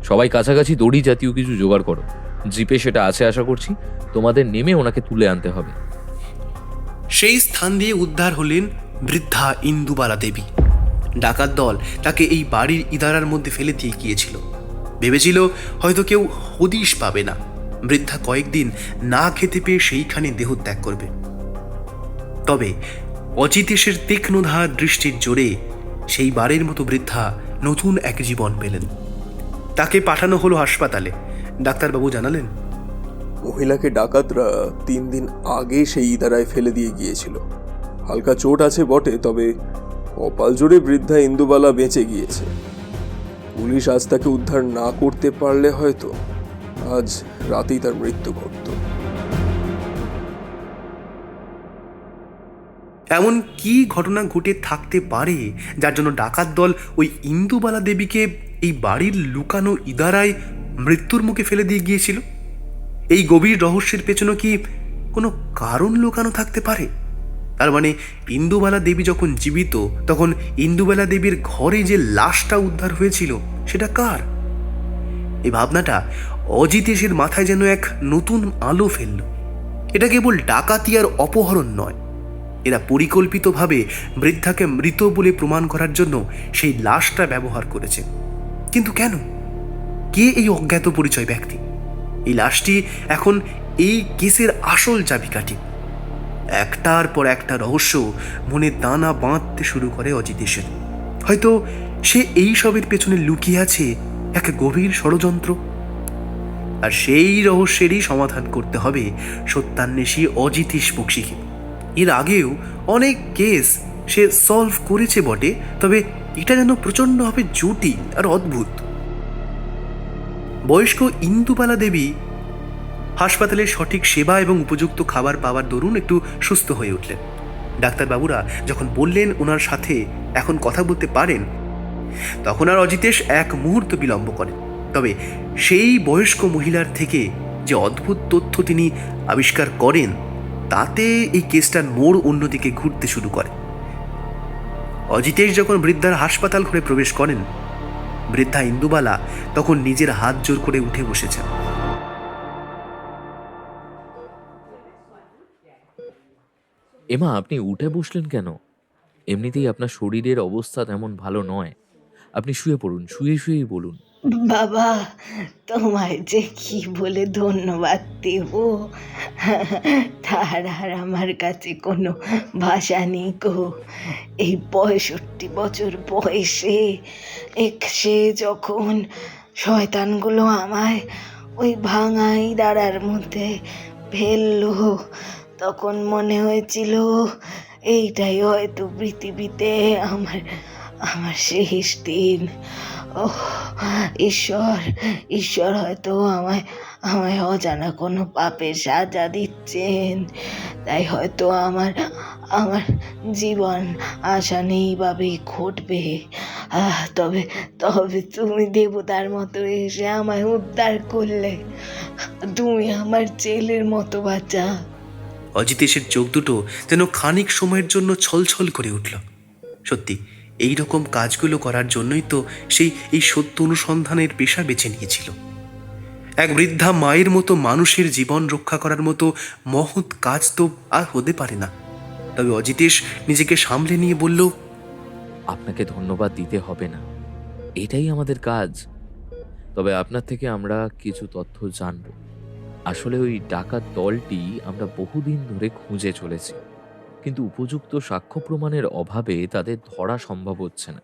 সবাই কাছাকাছি দড়ি জাতীয় কিছু জোগাড় করো। জিপে সেটা আছে আশা করছি। তোমাদের নেমে ওনাকে তুলে আনতে হবে। সেই স্থান দিয়ে উদ্ধার হলেন বৃদ্ধা ইন্দুবালা দেবী। ডাকাত দল তাকে এই বাড়ির ইদারার মধ্যে ফেলে দিয়ে গিয়েছিল। ভেবেছিল হয়তো কেউ হদিশ পাবে না। বৃদ্ধা কয়েকদিন না খেতে পেয়ে সেইখানে দেহত্যাগ করবে। তবে অজিতেশের তীক্ষ্ণধা দৃষ্টির জোরে সেই বাড়ির মতো বৃদ্ধা নতুন এক জীবন পেলেন। তাকে পাঠানো হলো হাসপাতালে। ডাক্তারবাবু জানালেন, মহিলাকে ডাকাতরা 3 দিন আগে সেই ইদারায় ফেলে দিয়ে গিয়েছিল। হালকা চোট আছে বটে, তবে কপাল জোরে বৃদ্ধা ইন্দুবালা বেঁচে গিয়েছে। পুলিশ আজ তাকে উদ্ধার না করতে পারলে হয়তো আজ রাতেই তার মৃত্যু ঘটত। এমন কি ঘটনা ঘটে থাকতে পারে যার জন্য ডাকাত দল ওই ইন্দুবালা দেবীকে এই বাড়ির লুকানো ইদারায় মৃত্যুর মুখে ফেলে দিয়ে গিয়েছিল? এই গভীর রহস্যের পেছনে কি কোনো কারণ লুকানো থাকতে পারে? তার মানে ইন্দুবালা দেবী যখন জীবিত, তখন ইন্দুবালা দেবীর ঘরে যে লাশটা উদ্ধার হয়েছিল সেটা কার? এই ভাবনাটা অজিতেশের মাথায় যেন এক নতুন আলো ফেলল। এটা কেবল ডাকাতি আর অপহরণ নয়, এরা পরিকল্পিতভাবে বৃদ্ধাকে মৃত বলে প্রমাণ করার জন্য সেই লাশটা ব্যবহার করেছে। কিন্তু কেন? কে এই অজ্ঞাত পরিচয় ব্যক্তি? এই লাশটি এখন এই কেসের আসল চাবিকাঠি। একটার পর একটা রহস্য মনে দানা বাঁধতে শুরু করে অজিতেশের। হয়তো সে এই সবের পেছনে লুকিয়ে আছে এক গভীর ষড়যন্ত্র। আর সেই রহস্যেরই সমাধান করতে হবে সত্যান্বেষী অজিতেশ বক্সিকে। এর আগেও অনেক কেস সে সলভ করেছে বটে, তবে এটা যেন প্রচণ্ডভাবে জটিল আর অদ্ভুত। বয়স্ক ইন্দুবালা দেবী হাসপাতালের সঠিক সেবা এবং উপযুক্ত খাবার পাওয়ার দরুন একটু সুস্থ হয়ে উঠলেন। ডাক্তারবাবুরা যখন বললেন ওনার সাথে এখন কথা বলতে পারেন, তখন আর অজিতেশ এক মুহূর্ত বিলম্ব করেন। তবে সেই বয়স্ক মহিলার থেকে যে অদ্ভুত তথ্য তিনি আবিষ্কার করেন, তাতে এই কেসটার মোড় অন্যদিকে ঘুরতে শুরু করে। অজিতেশ যখন বৃদ্ধার হাসপাতাল ঘরে প্রবেশ করেন, বৃদ্ধা ইন্দুবালা তখন নিজের হাত জোর করে উঠে বসেছেন। এমা, আপনি উঠে বসলেন কেন? এমনিতেই আপনার শরীরের অবস্থা তেমন ভালো নয়। আপনি শুয়ে পড়ুন, শুয়ে শুয়েই বলুন। বাবা, তোমায় যে কি বলে ধন্যবাদ দেব, তার আর আমার কাছে কোনো ভাষা নেই গো। এই 65 বছর বয়সে সে যখন শয়তানগুলো আমায় ওই ভাঙাই দাঁড়ার মধ্যে ফেললো, তখন মনে হয়েছিল এইটাই হয়তো পৃথিবীতে আমার শেষ দিন। ওহ ঈশ্বর হয়তো আমায় অজানা কোনো পাপের সাজা দিচ্ছেন, তাই হয়তো আমার জীবন আশা নেইভাবেই ঘটবে। তবে তুমি দেবতার মতো এসে আমায় উদ্ধার করলে। তুমি আমার ছেলের মতো বাচ্চা। অজিতেশের চোখ দুটো যেন খানিক সময়ের জন্য ছলছল করে উঠল। সত্যি এই রকম কাজগুলো করার জন্যই তো এই সত্য অনুসন্ধানের পেশা বেছে নিয়েছিল। এক বৃদ্ধা মায়ের মতো মানুষের জীবন রক্ষা করার মতো মহৎ কাজ তো আর হতে পারে না। তবে অজিতেশ নিজেকে সামলে নিয়ে বলল, আপনাকে ধন্যবাদ দিতে হবে না, এটাই আমাদের কাজ। তবে আপনার থেকে আমরা কিছু তথ্য জানব। আসলে ওই ডাকাত দলটি আমরা বহুদিন ধরে খুঁজে চলেছি, কিন্তু উপযুক্ত সাক্ষ্য প্রমাণের অভাবে তাদের ধরা সম্ভব হচ্ছে না।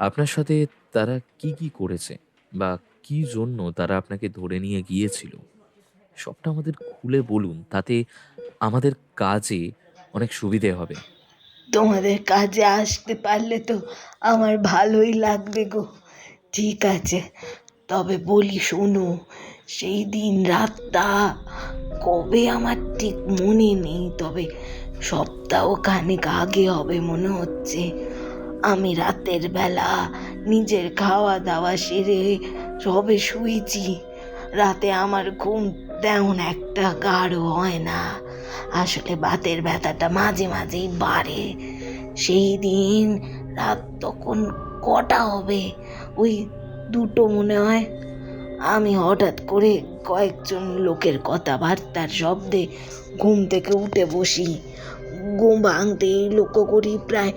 আপনার সাথে তারা কি করেছে বা কি জন্য তারা আপনাকে ধরে নিয়ে গিয়েছিল, সবটা আমাদের খুলে বলুন। তাতে আমাদের কাজে অনেক সুবিধে হবে। তোমাদের কাজে আসতে পারলে তো আমার ভালোই লাগবে গো। ঠিক আছে, তবে বলি শোনো, সেই দিন রাতটা কবে আমার ঠিক মনে নেই, তবে সপ্তাহখানেক আগে হবে মনে হচ্ছে। আমি রাতের বেলা নিজের খাওয়া দাওয়া সেরে সবে শুয়েছি, রাতে আমার ঘুম তেমন একটা গাঢ় হয় না। আসলে বাতের ব্যথাটা মাঝে মাঝেই বাড়ে। সেই দিন রাত তখন কটা হবে, ওই 2টো মনে হয়। আমি হঠাৎ করে কয়েকজন লোকের কথাবার্তার শব্দে ঘুম থেকে উঠে বসি। ঘুম ভাঙতেই লক্ষ্য করি প্রায়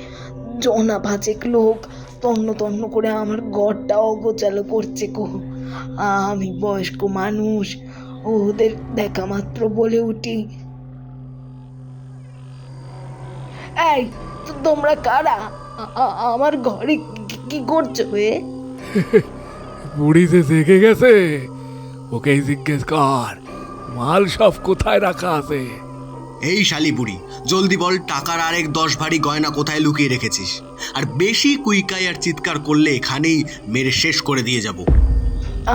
5 লোক তন্ন তন্ন করে আমার ঘরটা অগোছালো করছে গো। আমি বয়স্ক মানুষ, ওদের দেখা মাত্র বলে উঠি, এই তোমরা কারা? আমার ঘরে কি করছো হে? বুড়িতে দেখে গেছে, ওকেই জিজ্ঞেস কর মাল সব কোথায় রাখা আছে। এই শালি বুড়ি, জলদি বল টাকার আরেক 10 ভারী গয়না কোথায় লুকিয়ে রেখেছিস? আর বেশি কুইকাই আর চিৎকার করলে এখানেই মেরে শেষ করে দিয়ে যাব।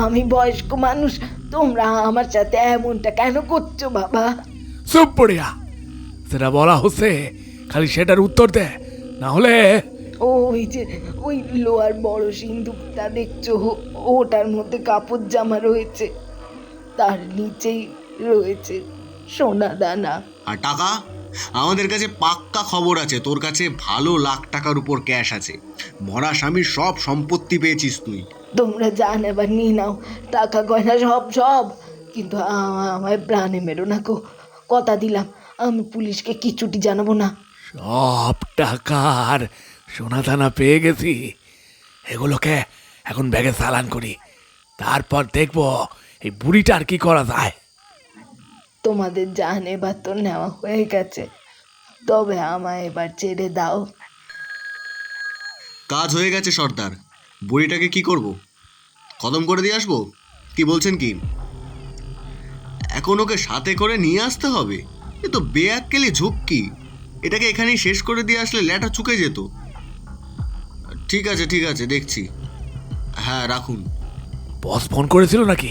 আমি বয়স্ক মানুষ, তোমরা আমার সাথে এমনটা কেন করছো বাবা? চুপ পড়িয়া, সেটা বলা হচ্ছে, খালি সেটার উত্তর দে, না হলে ওই যে ওই লোহার বড় সিন্দুকটা দেখছো, ওটার মধ্যে কাপড় জামা রয়েছে, তার নিচেই রয়েছে সোনা দানা। আর টাকা? আমাদের কাছে পাক্কা খবর আছে তোর কাছে ভালো লাখ টাকার উপর ক্যাশ আছে। মরা স্বামীর সব সম্পত্তি পেয়েছিস তুই। তোমরা জান এবার নিয়ে নাও, টাকা গয়না সব সব, কিন্তু আমায় প্রাণে মেরো না গো। কথা দিলাম আমি পুলিশকে কিছুটি জানাবো না। সব টাকার সোনা দানা পেয়ে গেছি, এগুলোকে এখন ব্যাগে চালান করি, তারপর দেখবো এই বুড়িটার কি করা যায়। তোমাদের জান এবার তো নেওয়া হয়ে গেছে, তবে আমায় এবার ছেড়ে দাও। কাজ হয়ে গেছে সর্দার, বুড়িটাকে কি করব? খতম করে দিয়ে আসবো? কি বলছেন কি? এখন ওকে সাথে করে নিয়ে আসতে হবে? এ তো বেয়াক্কেলি ঝুঁকি। এটাকে এখানেই শেষ করে দিয়ে আসলে ল্যাটা চুকে যেত। ঠিক আছে দেখছি। হ্যাঁ রাখুন। বস ফোন করেছিল নাকি?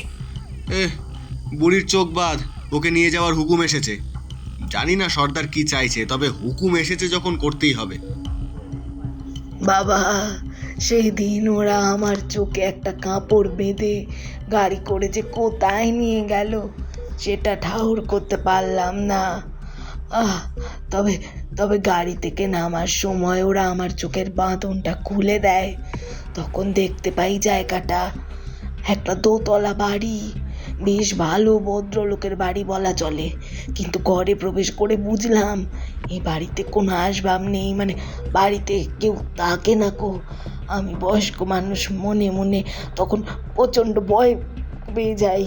বুড়ির চোখ বাঁধ, ওকে নিয়ে যাওয়ার হুকুম এসেছে। জানি না সর্দার কি চাইছে, তবে হুকুম এসেছে যখন করতেই হবে। বাবা, সেই দিন ওরা আমার চোখে একটা কাপড় বেঁধে গাড়ি করে যে কোথায় নিয়ে গেল সেটা ঠাউর করতে পারলাম না। তবে তবে গাড়ি থেকে নামার সময় ওরা আমার চোখের বাঁধনটা খুলে দেয়। তখন দেখতে পাই জায়গাটা একটা দোতলা বাড়ি, বেশ ভালো ভদ্রলোকের বাড়ি বলা চলে। কিন্তু ঘরে প্রবেশ করে বুঝলাম এই বাড়িতে কোনো আসবাব নেই, মানে বাড়িতে কেউ থাকে না গো। আমি বয়স্ক মানুষ, মনে মনে তখন প্রচণ্ড ভয় পেয়ে যাই।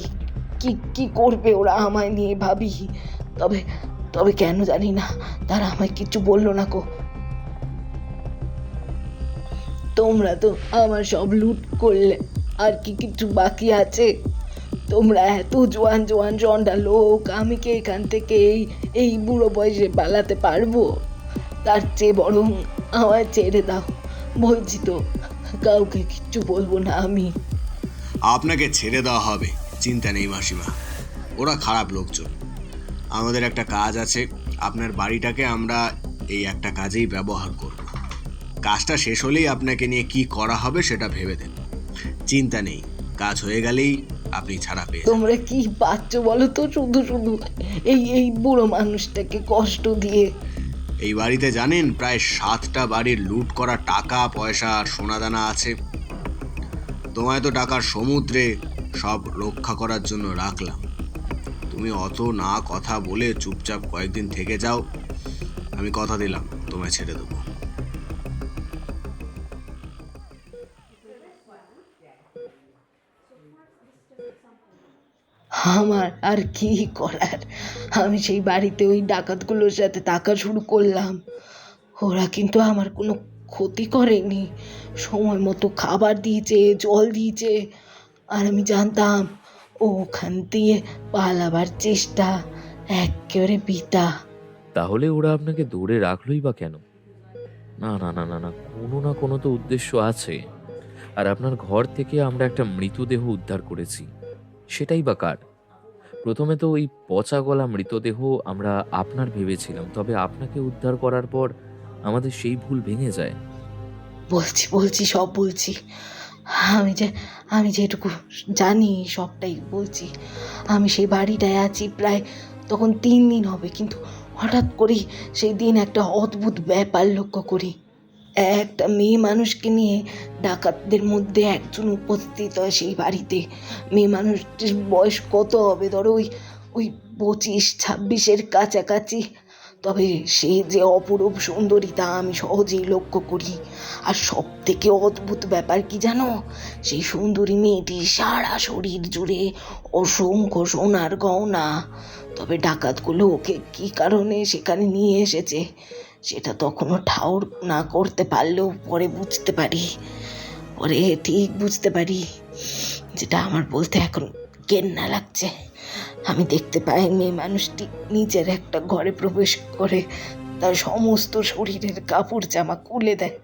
কি করবে ওরা আমায় নিয়ে ভাবি। তবে তবে কেন জানি না তারা আমায় কিছু বললো না গো। তোমরা তো আমার সব লুট করলে, আর কি কিছু বাকি আছে? তোমরা এত জোয়ান জন্ডা লোক, আমি কি এখান থেকে এই বুড়ো বয়সে পালাতে পারবো? তার চেয়ে বরং আমায় ছেড়ে দাও, বলছি তো, কাউকে কিচ্ছু বলবো না আমি। আপনাকে ছেড়ে দেওয়া হবে, চিন্তা নেই মাসিমা। ওরা খারাপ লোকজন। আমাদের একটা কাজ আছে, আপনার বাড়িটাকে আমরা এই একটা কাজেই ব্যবহার করব। কাজটা শেষ হলেই আপনাকে নিয়ে কি করা হবে সেটা ভেবে দেন। চিন্তা নেই, কাজ হয়ে গেলেই আপনি ছাড়া পেয়ে যাবেন। তোমরা কি পাচ্ছ বলো তো, শুধু শুধু এই বুড়ো মানুষটাকে কষ্ট দিয়ে? এই বাড়িতে জানেন প্রায় 7টা বাড়ির লুট করা টাকা পয়সা আর সোনাদানা আছে। তোমায় তো টাকার সমুদ্রে সব রক্ষা করার জন্য রাখলাম। তুমি অত না কথা বলে চুপচাপ কয়েকদিন থেকে যাও, আমি কথা দিলাম তোমায় ছেড়ে দেবো। আমার আর কি করার, আমি সেই বাড়িতে ওই ডাকাতগুলোর সাথে থাকা শুরু করলাম। ওরা কিন্তু আমার কোনো ক্ষতি করেনি, সময় মতো খাবার দিয়েছে, জল দিয়েছে। আর আমি জানতাম ওখান দিয়ে পালাবার চেষ্টা একেবারে বৃথা। তাহলে ওরা আপনাকে ধরে রাখলোই বা কেন? না না না না না, কোনো না কোনো তো উদ্দেশ্য আছে। আর আপনার ঘর থেকে আমরা একটা মৃতদেহ উদ্ধার করেছি, সেটাই বা কার? প্রথমে তো ওই পচা গলা মৃতদেহ আমরা আপনার ভেবেছিলাম, তবে আপনাকে উদ্ধার করার পর আমাদের সেই ভুল ভেঙে যায়। বলছি সব বলছি। আমি যেটুকু জানি সবটাই বলছি। আমি সেই বাড়িটায় আছি প্রায় তখন 3 দিন হবে, কিন্তু হঠাৎ করেই সেই দিন একটা অদ্ভুত ব্যাপার লক্ষ্য করি। একটা মেয়ে মানুষকে নিয়ে ডাকাতদের মধ্যে একজন উপস্থিত হয় সেই বাড়িতে। মেয়ে মানুষটির বয়স কত হবে, ধরো ওই 25-26-এর কাছাকাছি। তবে সে যে অপরূপ সুন্দরী তা আমি সহজেই লক্ষ্য করি। আর সব থেকে অদ্ভুত ব্যাপার কি জানো, সেই সুন্দরী মেয়েটি সারা শরীর জুড়ে অসংখ্য সোনার গহনা। তবে ডাকাতগুলো ওকে কী কারণে সেখানে নিয়ে এসেছে সেটা তখনও ঠাউর না করতে পারলেও পরে ঠিক বুঝতে পারি, যেটা আমার বলতে এখন ঘেন্না লাগছে। আমি দেখতে পাই মেয়ে মানুষটি নিজের একটা ঘরে প্রবেশ করে তার সমস্ত শরীরের কাপড় জামা খুলে দেয়।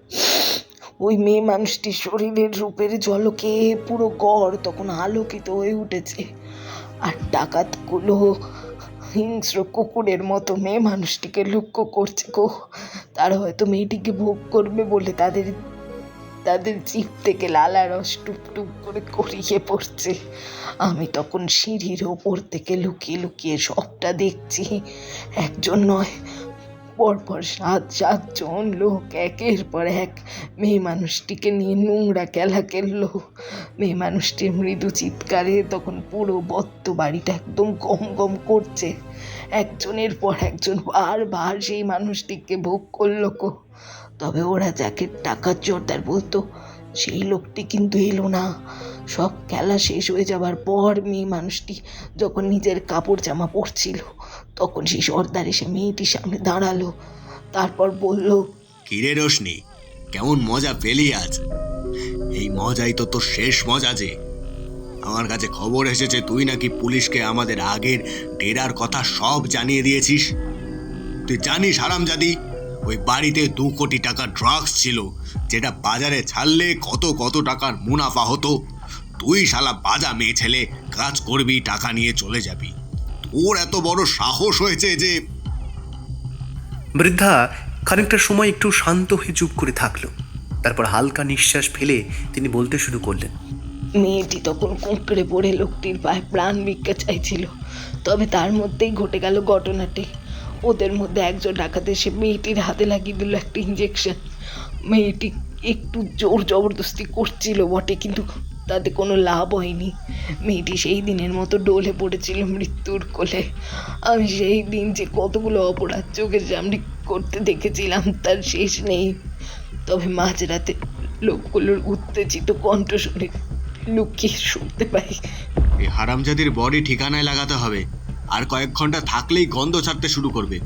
ওই মেয়ে মানুষটির শরীরের রূপের ঝলকে পুরো ঘর তখন আলোকিত হয়ে উঠেছে। আর ডাকাতগুলো হিংস্র কুকুরের মতো মেয়ে মানুষটিকে লক্ষ্য করছে গো। তারা হয়তো মেয়েটিকে ভোগ করবে বলে তাদের জিভ থেকে লালা রস টুপ টুপ করে গড়িয়ে পড়ছে। আমি তখন সিঁড়ির ওপর থেকে লুকিয়ে লুকিয়ে সবটা দেখছি। একজন নয়, পরপর 7জন লোক একের পর এক মেয়ে মানুষটিকে নিয়ে নোংরা খেলা খেললো। মেয়ে মানুষটির মৃদু চিৎকারে তখন পুরো বদ্ধ বাড়িটা একদম গম গম করছে। একজনের পর একজন বারবার সেই মানুষটিকে ভোগ করলো গো। তবে ওরা যাকে টাকার জোরদার বলতো সেই লোকটি কিন্তু এলো না। সব খেলা শেষ হয়ে যাবার পর মেয়ে মানুষটি যখন নিজের কাপড় জামা পরছিল তখন সেই সর্দার এসে মেয়েটির সামনে দাঁড়ালো। তারপর বলল, কিরে রোশনি, কেমন মজা পেলি আজ? এই মজাই তো তোর শেষ মজা যে। আমার কাছে খবর এসেছে তুই নাকি পুলিশকে আমাদের আগের ডেরার কথা সব জানিয়ে দিয়েছিস। তুই জানিস হারামজাদি, ওই বাড়িতে 2 কোটি টাকার ড্রাগস ছিল, যেটা বাজারে ছাড়লে কত টাকার মুনাফা হতো। তুই শালা বাজা মেয়ে ছেলে, কাজ করবি, টাকা নিয়ে চলে যাবি। তোর এত বড় সাহস হয়েছে যে। বৃদ্ধা খানিকটা সময় একটু শান্ত হয়ে চুপ করে থাকলো। তারপর হালকা নিঃশ্বাস ফেলে তিনি বলতে শুরু করলেন। মেয়েটি তখন কুঁকড়ে পড়ে লোকটির পায়ে প্রাণ ভিক্ষা চাইছিল। তবে তার মধ্যেই ঘটে গেল ঘটনাটি। ওদের মধ্যে একজন ডাকাত এসে মেয়েটির হাতে লাগিয়ে দিল একটা ইঞ্জেকশন। মেয়েটি একটু জোর জবরদস্তি করছিল বটে, কিন্তু তাতে কোনো লাভ হয়নি। মেয়েটি সেই দিনের মতো ডলে পড়েছিল মৃত্যুর কোলে। আমি সেই দিন যে কতগুলো অপরাধ চোখের সামনে করতে দেখেছিলাম তার শেষ নেই। তবে মাঝরাতে লোকগুলোর উত্তেজিত কণ্ঠ শুনে লুকিয়ে শুনতে পাই। এই হারামজাদির বডি ঠিকানায় লাগাতে হবে, আর কয়েক ঘন্টা থাকলেই গন্ধ ছাড়তে শুরু করবে।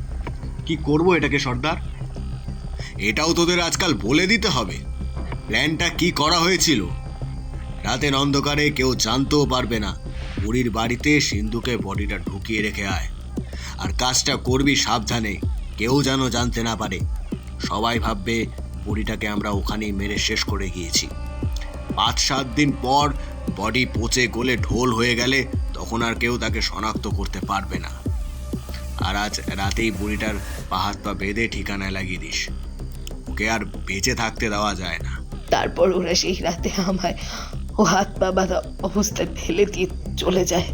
কি করব এটাকে সর্দার? এটাও তোদের আজকাল বলে দিতে হবে প্ল্যানটা কি করা হয়েছিল। রাতের অন্ধকারে কেউ জানতেও পারবে না। বুড়ির বাড়িতে সিন্ধুকে বডিটা ঢুকিয়ে রেখে আয়, আর কাজটা করবি সাবধানে, কেউ যেন জানতে না পারে। সবাই ভাববে বুড়িটাকে আমরা ওখানেই মেরে শেষ করে গিয়েছি। 5-7 দিন পর বডি পচে গলে ঢোল হয়ে গেলে তখন আর কেউ তাকে শনাক্ত করতে পারবে না। আর আজ রাতেই বুড়িটার পা হাত পা বেঁধে ঠিকানায় লাগিয়ে দিস, ওকে আর বেঁচে থাকতে দেওয়া যায় না। তারপর ওরা সেই রাতে আমায় ও হাত পা বাঁধা অবস্থায় ফেলে দিয়ে চলে যায়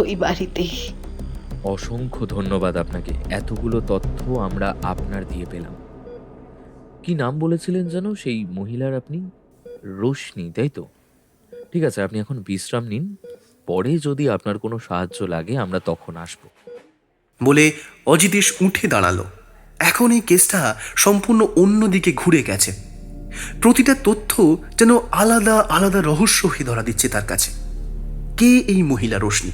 ওই বাড়িতেই। অসংখ্য ধন্যবাদ আপনাকে। এতগুলো তথ্য আমরা আপনার দিয়ে পেলাম। কি নাম বলেছিলেন যেন সেই মহিলার আপনি? রোশনি, তাই তো? ঠিক আছে, আপনি এখন বিশ্রাম নিন। পরে যদি আপনার কোনো সাহায্য লাগে আমরা তখন আসব বলে অজিতেশ উঠে দাঁড়ালো। এখন এই কেসটা সম্পূর্ণ অন্য দিকে ঘুরে গেছে। প্রতিটা তথ্য যেন আলাদা আলাদা রহস্য হয়ে ধরা দিচ্ছে তার কাছে। কে এই মহিলা রোশনি?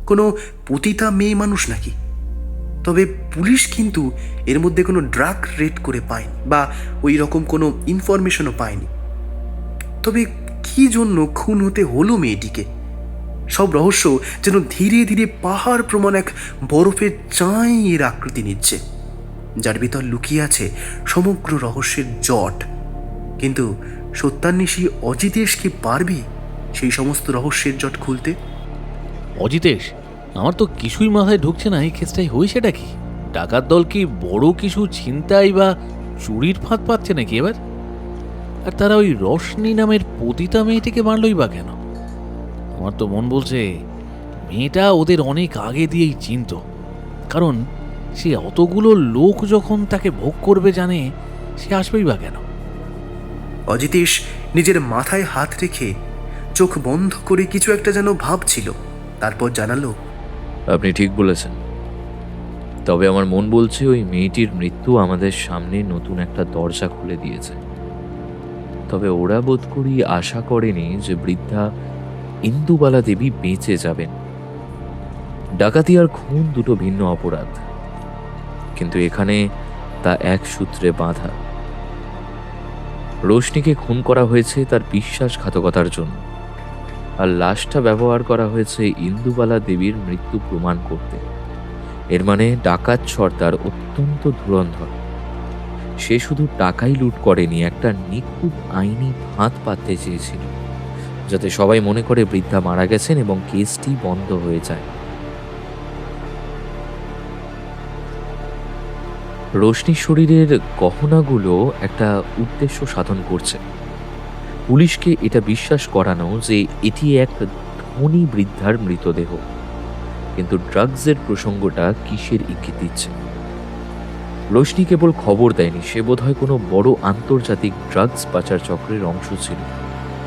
কোনো পতিতা মেয়ে মানুষ নাকি? তবে পুলিশ কিন্তু এর মধ্যে কোনো ড্রাগ রেড করে পায়নি বা ওই রকম কোনো ইনফরমেশনও পায়নি। তবে কি জন্য খুন হতে হলো মেয়েটিকে? সব রহস্য যেন ধীরে ধীরে পাহাড় প্রমাণ এক বরফের চাঁইয়ের আকৃতি নিচ্ছে, যার ভিতর লুকিয়ে আছে সমগ্র রহস্যের জট। কিন্তু সত্যান্বেষী অজিতেশ কি পারবে সেই সমস্ত রহস্যের জট খুলতে? অজিতেশ, আমার তো কিছুই মাথায় ঢুকছে না। এই কেসটাই হয়েছেটা কি? ডাকাত দল কি বড় কিছু ছিনতাই বা চুরির ফাঁদ পাচ্ছে নাকি এবার? আর তারা ওই রশনি নামের পতিতা মেয়েটিকে মারলই বা কেন? আমার তো মন বলছে মেয়েটা ওদের অনেক আগে দিয়েই চিনত, কারণ সে অতগুলো লোক যখন তাকে ভোগ করবে জানে, সে আসবেই বা কেন? অজিতেশ নিজের মাথায় হাত রেখে চোখ বন্ধ করে কিছু একটা যেন ভাবছিল, তারপর জানালো, আপনি ঠিক বলেছেন। তবে আমার মন বলছে ওই মেয়েটির মৃত্যু আমাদের সামনে নতুন একটা দরজা খুলে দিয়েছে। তবে ওরা বোধ করি আশা করেনি যে বৃদ্ধা ইন্দুবালা দেবী বেঁচে যাবেন। ডাকাতি আর খুন দুটো ভিন্ন অপরাধ, কিন্তু এখানে তা এক সূত্রে বাঁধা। রোশনিকে খুন করা হয়েছে তার বিশ্বাসঘাতকতার জন্য, আর লাশটা ব্যবহার করা হয়েছে ইন্দুবালা দেবীর মৃত্যু প্রমাণ করতে। এর মানে ডাকাত সর্দার অত্যন্ত ধুরন্ধর। সে শুধু টাকাই লুট করেনি, একটা নিখুঁত আইনি ফাঁদ পাততে চেয়েছিল, যাতে সবাই মনে করে বৃদ্ধা মারা গেছেন এবং কেসটি বন্ধ হয়ে যায়। রোশনির শরীরের গহনাগুলো একটা উদ্দেশ্য সাধন করছে, পুলিশকে এটা বিশ্বাস করানো যে এটি এক ধনী বৃদ্ধার মৃতদেহ। কিন্তু ড্রাগসের প্রসঙ্গটা কিসের ইঙ্গিত দিচ্ছে? রোশনি কেবল খবর দেয়নি, সে বোধহয় কোনো বড় আন্তর্জাতিক ড্রাগস পাচার চক্রের অংশ ছিল,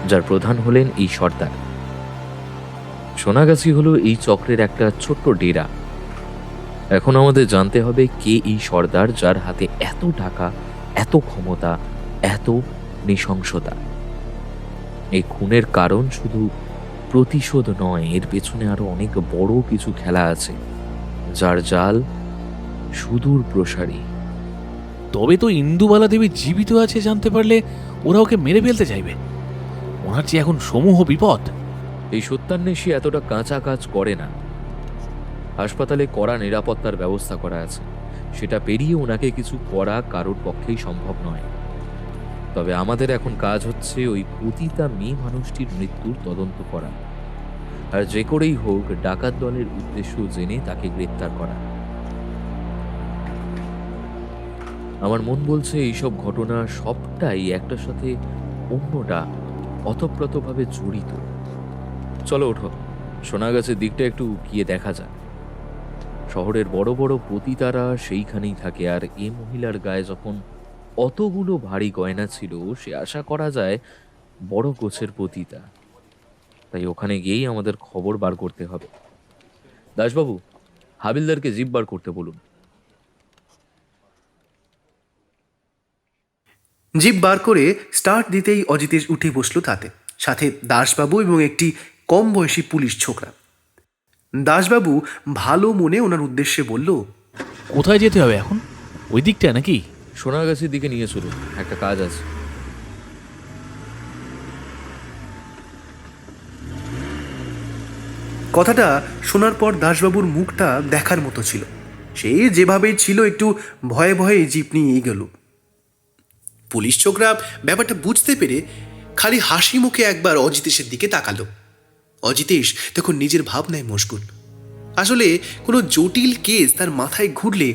যার প্রধান হলেন এই সর্দার। সোনাগাছি হলো এই চক্রের একটা ছোট্ট ডেরা। এখন আমাদের জানতে হবে কে এই সর্দার, যার হাতে এত টাকা, এত ক্ষমতা, এত নৃশংসতা। এই খুনের কারণ শুধু প্রতিশোধ নয়, এর পেছনে আরো অনেক বড় কিছু খেলা আছে, যার জাল সুদূর প্রসারী। তবে তো ইন্দুবালা দেবী জীবিত আছে জানতে পারলে ওরা ওকে মেরে ফেলতে চাইবে। ওনার যে এখন সমূহ বিপদ। এই সত্যান্বেষী এতটা কাঁচা কাজ করে না। হাসপাতালে কড়া নিরাপত্তার ব্যবস্থা করা আছে, সেটা পেরিয়ে ওনাকে কিছু করা কারোর পক্ষেই সম্ভব নয়। তবে আমাদের এখন কাজ হচ্ছে ওই পতিতা মেয়ে মানুষটির মৃত্যুর তদন্ত করা, আর যে করেই হোক ডাকাত দলের উদ্দেশ্য জেনে তাকে গ্রেপ্তার করা। আমার মন বলছে এইসব ঘটনা সবটাই একটার সাথে অন্যটা অতপ্রতভাবে জড়িত। চলো ওঠো, সোনাগাছের দিকটা একটু গিয়ে দেখা যাক। শহরের বড় বড় পতিতারা সেইখানেই থাকে, আর এ মহিলার গায়ে যখন অতগুলো ভারী গয়না ছিল, সে আশা করা যায় বড় গোছের পতিতা। তাই ওখানে গিয়েই আমাদের খবর বার করতে হবে। দাসবাবু, হাবিলদারকে জিপ বার করতে বলুন। জিপ বার করে স্টার্ট দিতেই অজিতেশ উঠে বসলো তাতে, সাথে দাসবাবু এবং একটি কম বয়সী পুলিশ ছোকরা। দাসবাবু ভালো মনে ওনার উদ্দেশ্যে বলল, কোথায় যেতে হবে এখন? ওই দিকটা নাকি? সোনাগাছির দিকে নিয়ে চলুন, একটা কাজ আছে। কথাটা শোনার পর দাসবাবুর মুখটা দেখার মতো ছিল। সে যেভাবে ছিল একটু ভয়ে ভয়ে জিপ নিয়ে এগোল। পুলিশ ছোকরা ব্যাপারটা বুঝতে পেরে খালি হাসি মুখে একবার অজিতেশের দিকে তাকালো। অজিতেশ তখন নিজের ভাবনায় মশগুল। আসলে কোনো জটিল কেস তার মাথায় ঘুরলে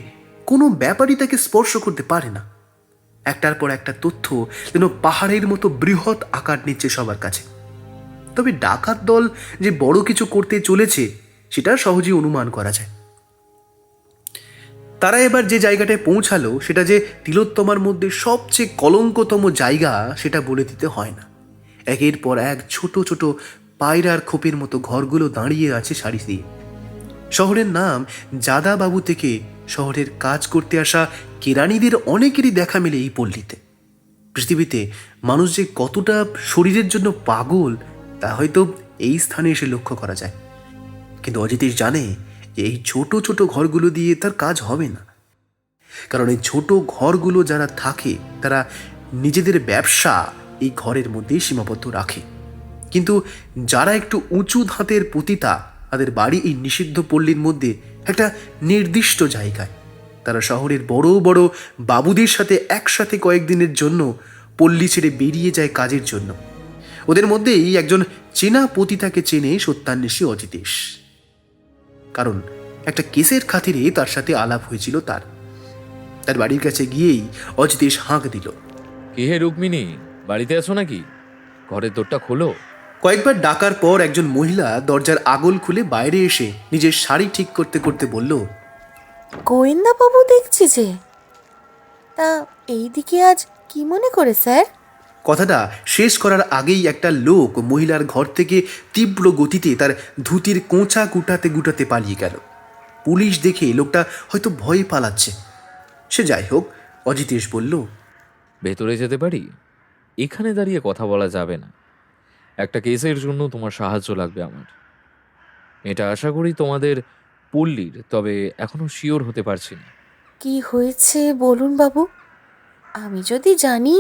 কোনো ব্যাপারই তাকে স্পর্শ করতে পারে না। একটার পর একটা তথ্য যেন পাহাড়ের মতো বৃহৎ আকার নিচ্ছে সবার কাছে। তবে ডাকাত দল যে বড় কিছু করতে চলেছে সেটা সহজেই অনুমান করা যায়। তারা এবার যে জায়গাটায় পৌঁছালো সেটা যে তিলোত্তমার মধ্যে সবচেয়ে কলঙ্কতম জায়গা সেটা বলে দিতে হয় না। একের পর এক ছোট ছোট পায়রার খোপের মতো ঘরগুলো দাঁড়িয়ে আছে সারি দিয়ে। শহরের নাম জাদাবাবু থেকে শহরের কাজ করতে আসা কেরানিদের অনেকেরই দেখা মেলে এই পল্লীতে। পৃথিবীতে মানুষ যে কতটা শরীরের জন্য পাগল তা হয়তো এই স্থানে এসে লক্ষ্য করা যায়। কিন্তু অজিতেশ জানে যে এই ছোট ছোট ঘরগুলো দিয়ে তার কাজ হবে না, কারণ এই ছোট ঘরগুলো যারা থাকে তারা নিজেদের ব্যবসা এই ঘরের মধ্যেই সীমাবদ্ধ রাখে। কিন্তু যারা একটু উঁচু ধাঁতের পতিতা, তাদের বাড়ি এই নিষিদ্ধ পল্লীর মধ্যে একটা নির্দিষ্ট জায়গায়। তারা শহরের বড় বড় বাবুদের সাথে একসাথে কয়েকদিনের জন্য পল্লী ছেড়ে বেরিয়ে যায় কাজের জন্য। ওদের মধ্যেই একজন চেনা পতিতাকে চেনে সত্যান্বেষী অজিতেশ, কারণ একটা কেসের খাতিরে তার সাথে আলাপ হয়েছিল তার বাড়ির কাছে গিয়েই অজিতেশ হাঁক দিল, কে হে রুক্মিণী? বাড়িতে আছো নাকি? ঘরের দরটা খোলো। কয়েকবার ডাকার পর একজন মহিলা দরজার আগল খুলে বাইরে এসে নিজের শাড়ি ঠিক করতে করতে বলল, গোয়েন্দা বাবু দেখছি যে। তা এইদিকে আজ কি মনে করে স্যার? কথাটা শেষ করার আগেই একটা লোক মহিলার ঘর থেকে তীব্র গতিতে তার ধুতির কোঁচা গুটাতে গুটাতে পালিয়ে গেল। পুলিশ দেখে লোকটা হয়তো ভয়ে পালাচ্ছে। সে যাই হোক, অজিতেশ বলল, ভেতরে যেতে পারি? এখানে দাঁড়িয়ে কথা বলা যাবে না। একটা কেসের জন্য তোমার সাহায্য লাগবে আমার। এটা আশা করি তোমাদের পল্লীর, তবে এখনো শিওর হতে পারছি না। কি হয়েছে বলুন বাবু, আমি যদি জানি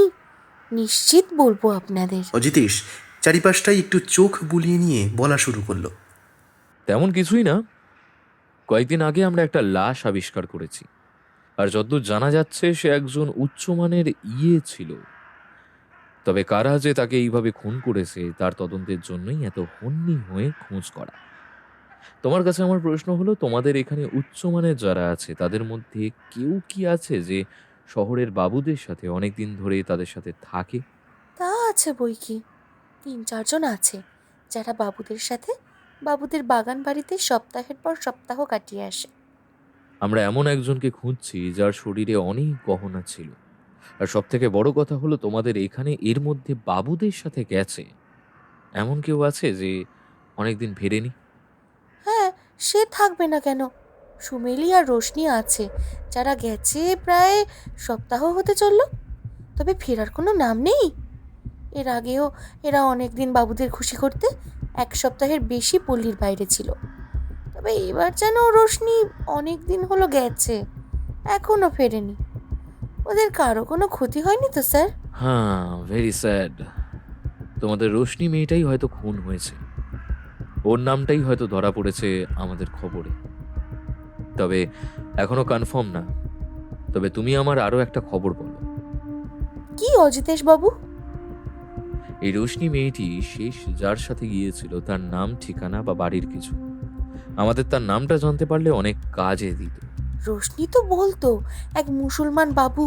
নিশ্চিত বলবো আপনাদের। অজিতেশ চারিপাশটাই একটু চোখ বুলিয়ে নিয়ে বলা শুরু করলো। তেমন কিছুই না। কয়েকদিন আগে আমরা একটা লাশ আবিষ্কার করেছি, আর যতদূর জানা যাচ্ছে সে একজন উচ্চমানের ছিল। তবে কারা যে তাকে এইভাবে খুন করেছে তার তদন্তের জন্যই এত হন্যি হয়ে খোঁজ করা। তোমার কাছে আমার প্রশ্ন হলো, তোমাদের এখানে উচ্চমানের যারা আছে তাদের মধ্যে কেউ কি আছে যে শহরের বাবুদের সাথে অনেকদিন ধরে তাদের সাথে থাকে? তা আছে বই কি, 3-4 জন আছে যারা বাবুদের সাথে বাবুদের বাগান বাড়িতে সপ্তাহের পর সপ্তাহ কাটিয়ে আসে। আমরা এমন একজনকে খুঁজছি যার শরীরে অনেক গহনা ছিল, আর সব থেকে বড় কথা হলো তোমাদের এখানে এর মধ্যে বাবুদের সাথে গেছে এমন কেউ আছে যে অনেকদিন ফেরেনি? হ্যাঁ, সে থাকবে না কেন? সুমেলি আর রোশনি আছে যারা গেছে প্রায় সপ্তাহ হতে চলল, তবে ফেরার কোনো নাম নেই। এর আগেও এরা অনেক দিন বাবুদের খুশি করতে 1 সপ্তাহের বেশি পল্লীর বাইরে ছিল। তবে এবার যেন রোশনি অনেক দিন হলো গেছে, এখনো ফেরেনি। ওদের কারো কোনো ক্ষতি হয়নি তো স্যার? হ্যাঁ, ভেরি স্যাড। তোমাদের রোশনি মেয়েটাই হয়তো খুন হয়েছে, ওর নামটাই হয়তো ধরা পড়েছে আমাদের খবরে। তবে এখনো কনফার্ম না। তবে তুমি আমার আরো একটা খবর বলো। কি অজিতেশ বাবু? এই রোশনি মেয়েটি শেষ যার সাথে গিয়েছিল তার নাম, ঠিকানা বা বাড়ির কিছু আমাদের তার নামটা জানতে পারলে অনেক কাজে দিত। রোশনি তো বলতো এক মুসলমান বাবু,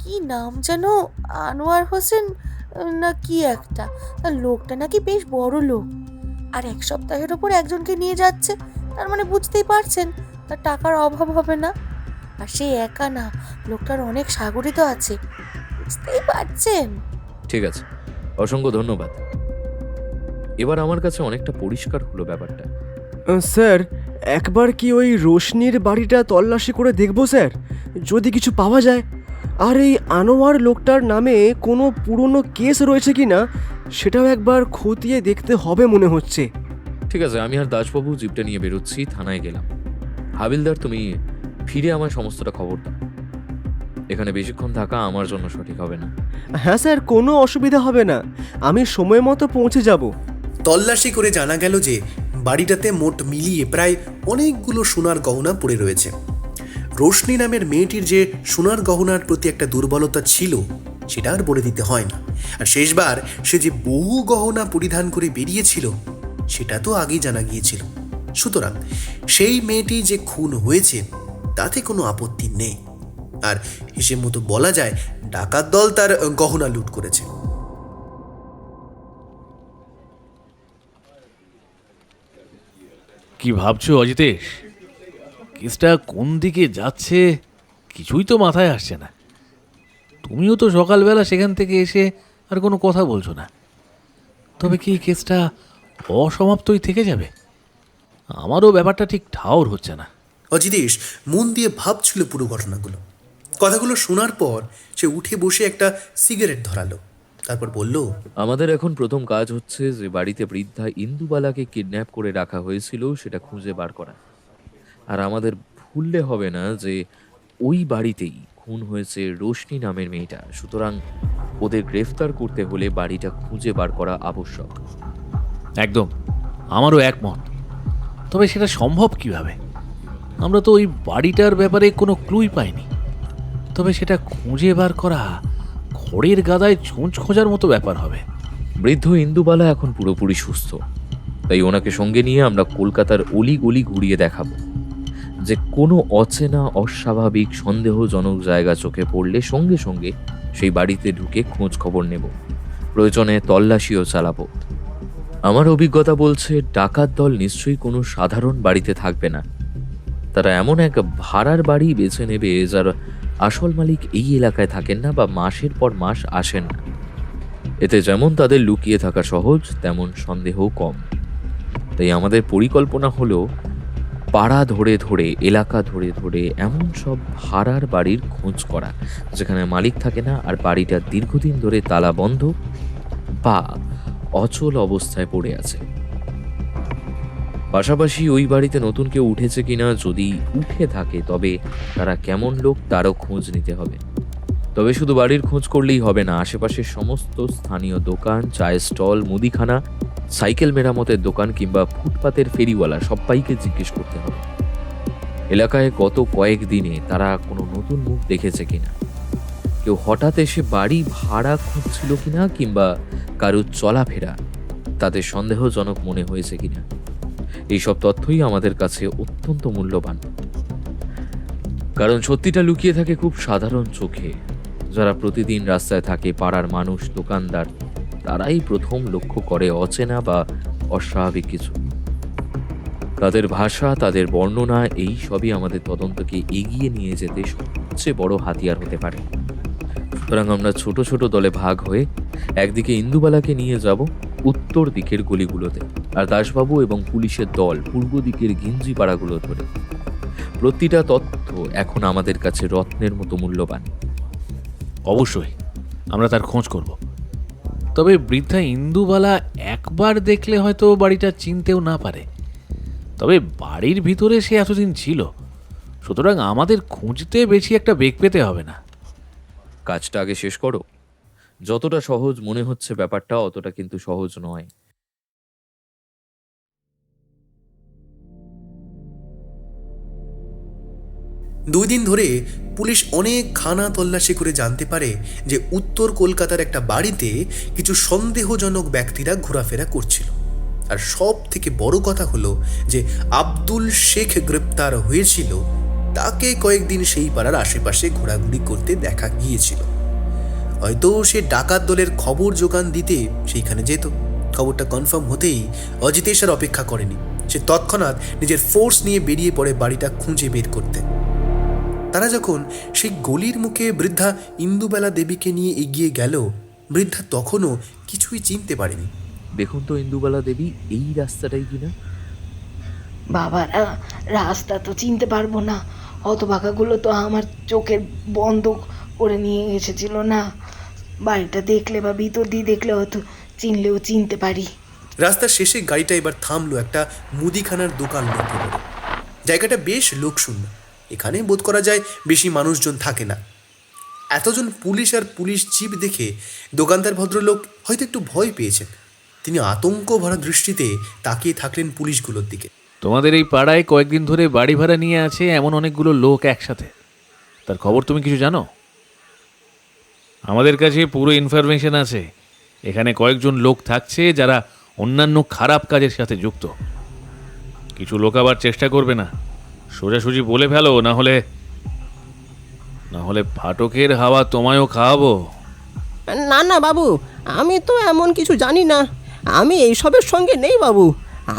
কি নাম যেন, আনোয়ার হোসেন না কি একটা। তার লোকটা নাকি বেশ বড় লোক, আর 1 সপ্তাহের ওপর একজনকে নিয়ে যাচ্ছে, তার মানে বুঝতেই পারছেন তার টাকার অভাব হবে না। আর সে একা না, লোকটার অনেক সাগরিত আছে, বুঝতেই পারছেন। ঠিক আছে, অসংখ্য ধন্যবাদ। এবার আমার কাছে অনেকটা পরিষ্কার হলো ব্যাপারটা। স্যার, একবার কি ওই রোশনির বাড়িটা তল্লাশি করে দেখবো স্যার, যদি কিছু পাওয়া যায়? আর এই আনোয়ার লোকটার নামে কোনো পুরনো কেস রয়েছে কি না সেটাও একবার খতিয়ে দেখতে হবে মনে হচ্ছে। ঠিক আছে, আমি আর দাসবাবু জিপটা নিয়ে বেরোচ্ছি, থানায় গেলাম। হাবিলদার, তুমি ফিরে আমার সমস্তটা খবর দাও। এখানে বেশিক্ষণ থাকা আমার জন্য সঠিক হবে না। হ্যাঁ স্যার, কোনো অসুবিধা হবে না, আমি সময় মতো পৌঁছে যাব। তল্লাশি করে জানা গেল যে বাড়িটাতে মোট মিলিয়ে প্রায় অনেকগুলো সোনার গহনা পড়ে রয়েছে। রোশনি নামের মেয়েটির যে সোনার গহনার প্রতি একটা দুর্বলতা ছিল সেটা আর বলে দিতে হয় না। আর শেষবার সে যে বহু গহনা পরিধান করে বেরিয়েছিল সেটা তো আগেই জানা গিয়েছিল। সুতরাং সেই মেয়েটি যে খুন হয়েছে তাতে কোনো আপত্তি নেই। আর হিসেব মতো বলা যায় ডাকাত দল তার গহনা লুট করেছে। কি ভাবছো অজিতেশ? কেসটা কোন দিকে যাচ্ছে কিছুই তো মাথায় আসছে না। তুমিও তো সকালবেলা সেখান থেকে এসে আর কোনো কথা বলছো না। তবে কি কেসটা অসমাপ্তই থেকে যাবে? আমারও ব্যাপারটা ঠিক ঠাউর হচ্ছে না। অজিতেশ মন দিয়ে ভাবছিল পুরো ঘটনাগুলো। কথাগুলো শোনার পর সে উঠে বসে একটা সিগারেট ধরালো, তারপর বলল, আমাদের এখন প্রথম কাজ হচ্ছে যে বাড়িতে বৃদ্ধা ইন্দুবালাকে কিডন্যাপ করে রাখা হয়েছিল সেটা খুঁজে বার করা। আর আমাদের ভুললে হবে না যে ওই বাড়িতেই খুন হয়েছে রোশনি নামের মেয়েটা। সুতরাং ওদের গ্রেফতার করতে হলে বাড়িটা খুঁজে বার করা আবশ্যক। একদম, আমারও একমত। তবে সেটা সম্ভব কিভাবে? আমরা তো ওই বাড়িটার ব্যাপারে কোনো ক্লুই পাইনি। তবে সেটা খুঁজে বার করা খড়ের গাদায় ছুঁচ খোঁজার মতো ব্যাপার হবে। বৃদ্ধ ইন্দুবালা এখন পুরোপুরি সুস্থ, তাই ওনাকে সঙ্গে নিয়ে আমরা কলকাতার অলিগলি ঘুরিয়ে দেখাবো। যে কোনো অচেনা, অস্বাভাবিক, সন্দেহজনক জায়গা চোখে পড়লে সঙ্গে সঙ্গে সেই বাড়িতে ঢুকে খোঁজ খবর নেব। প্রয়োজনে তল্লাশিও চালাবো। আমার অভিজ্ঞতা বলছে ডাকাত দল নিশ্চয়ই কোনো সাধারণ বাড়িতে থাকবে না। তারা এমন এক ভাড়ার বাড়ি বেছে নেবে যার আসল মালিক এই এলাকায় থাকেন না বা মাসের পর মাস আসেন না। এতে যেমন তাদের লুকিয়ে থাকা সহজ, তেমন সন্দেহও কম। তাই আমাদের পরিকল্পনা হলো পাড়া ধরে ধরে, এলাকা ধরে ধরে এমন সব ভাড়ার বাড়ির খোঁজ করা যেখানে মালিক থাকে না আর বাড়িটা দীর্ঘদিন ধরে তালা বন্ধ বা অচল অবস্থায় পড়ে আছে। পাশাপাশি ওই বাড়িতে নতুন কেউ উঠেছে কিনা, যদি উঠে থাকে তবে তারা কেমন লোক তারও খোঁজ নিতে হবে। তবে শুধু বাড়ির খোঁজ করলেই হবে না, আশেপাশের সমস্ত স্থানীয় দোকান, চায়ের স্টল, মুদিখানা, সাইকেল মেরামতের দোকান কিংবা ফুটপাতের ফেরিওয়ালা সবাইকে জিজ্ঞেস করতে হবে এলাকায় গত কয়েকদিনে তারা কোনো নতুন মুখ দেখেছে কিনা, কেউ হঠাৎ এসে বাড়ি ভাড়া খুঁজছিল কিনা, কিংবা কারুর চলাফেরা তাদের সন্দেহজনক মনে হয়েছে কিনা। এইসব তথ্যই আমাদের কাছে অত্যন্ত মূল্যবান, কারণ সত্যিটা লুকিয়ে থাকে খুব সাধারণ চোখে। যারা প্রতিদিন রাস্তায় থাকে, পাড়ার মানুষ, দোকানদার, তারাই প্রথম লক্ষ্য করে অচেনা বা অস্বাভাবিক কিছু। তাদের ভাষা, তাদের বর্ণনা, এই সবই আমাদের তদন্তকে এগিয়ে নিয়ে যেতে সবচেয়ে বড় হাতিয়ার হতে পারে। সুতরাং আমরা ছোট ছোট দলে ভাগ হয়ে একদিকে ইন্দুবালাকে নিয়ে যাব উত্তর দিকের গলিগুলোতে, আর দাসবাবু এবং পুলিশের দল পূর্ব দিকের ঘিঞ্জি পাড়াগুলো ধরে। প্রতিটা তথ্য এখন আমাদের কাছে রত্নের মতো মূল্যবান। অবশ্যই আমরা তার খোঁজ করব। তবে বৃদ্ধা ইন্দুবালা একবার দেখলে হয়তো বাড়িটা চিনতেও না পারে। তবে বাড়ির ভিতরে সে এতদিন ছিল, সুতরাং আমাদের খুঁজতে বেশি একটা বেগ পেতে হবে না। কাজটা আগে শেষ করো। যতটা সহজ মনে হচ্ছে ব্যাপারটা অতটা কিন্তু সহজ নয়। দুই দিন ধরে পুলিশ অনেক খানা তল্লাশি করে জানতে পারে যে উত্তর কলকাতার একটা বাড়িতে কিছু সন্দেহজনক ব্যক্তিরা ঘোরাফেরা করছিল। আর সব থেকে বড় কথা হলো যে আব্দুল শেখ গ্রেপ্তার হয়েছিল, তাকে কয়েকদিন সেই পাড়ার আশেপাশে ঘোরাঘুরি করতে দেখা গিয়েছিল। হয়তো সে ডাকাত দলের খবর জোগান দিতে সেইখানে যেত। খবরটা কনফার্ম হতেই অজিতেশ আর অপেক্ষা করেনি, সে তৎক্ষণাৎ নিজের ফোর্স নিয়ে বেরিয়ে পড়ে বাড়িটা খুঁজে বের করতে। তারা যখন সেই গলির মুখে বৃদ্ধা ইন্দুবালা দেবীকে নিয়ে এগিয়ে গেল, বৃদ্ধা তখনও কিছুই চিনতে পারেনি। দেখুন তো ইন্দুবালা দেবী এই রাস্তাটাই কিনা। বাবারা, রাস্তা তো চিনতে পারবো না, হতভাগাগুলো তো আমার চোখের বন্ধ করে নিয়ে এসেছিল না। বাড়িটা দেখলে বা ভিতর দিয়ে দেখলে হয়তো চিনলেও চিনতে পারি। রাস্তার শেষে গাড়িটা এবার থামলো একটা মুদিখানার দোকান লক্ষ্য করে। জায়গাটা বেশ লোকশূন্য, এখানে বোধ করা যায় বেশি মানুষজন থাকে না। এতজন পুলিশ আর পুলিশ জিপ দেখে দোকানদার ভদ্রলোক হয়তো একটু ভয় পেয়েছেন। তিনি আতঙ্ক ভরা দৃষ্টিতে তাকিয়ে থাকলেন পুলিশগুলোর দিকে। তোমাদের এই পাড়ায় কয়েকদিন ধরে বাড়ি ভাড়া নিয়ে আছে এমন অনেকগুলো লোক একসাথে, তার খবর তুমি কিছু জানো? আমাদের কাছে পুরো ইনফরমেশন আছে। এখানে কয়েকজন লোক থাকছে যারা অন্যান্য খারাপ কাজের সাথে যুক্ত। কিছু লোক আবার চেষ্টা করবে না, সোজাসুজি বলে ফেলো, না হলে ফাটকের হাওয়া তোমায়ও খাওয়াবো। না না বাবু, আমি তো এমন কিছু জানি না, আমি এইসবের সঙ্গে নেই বাবু।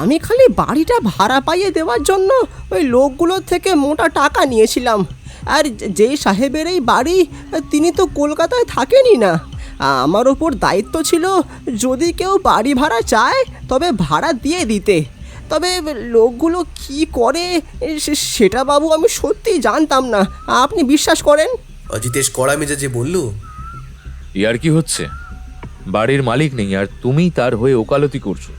আমি খালি বাড়িটা ভাড়া পাইয়ে দেওয়ার জন্য ওই লোকগুলোর থেকে মোটা টাকা নিয়েছিলাম। আর যেই সাহেবের এই বাড়ি, তিনি তো কলকাতায় থাকেনই না। আমার ওপর দায়িত্ব ছিল যদি কেউ বাড়ি ভাড়া চায় তবে ভাড়া দিয়ে দিতে। তবে লোকগুলো কি করে সেটা বাবু আমি সত্যিই জানতাম না, আপনি বিশ্বাস করেন? অজিতেশ কড়া মেজাজে বলল, ইয়ার কি হচ্ছে? বাড়ির মালিক নেই আর তুমি তার হয়ে ওকালতি করছো।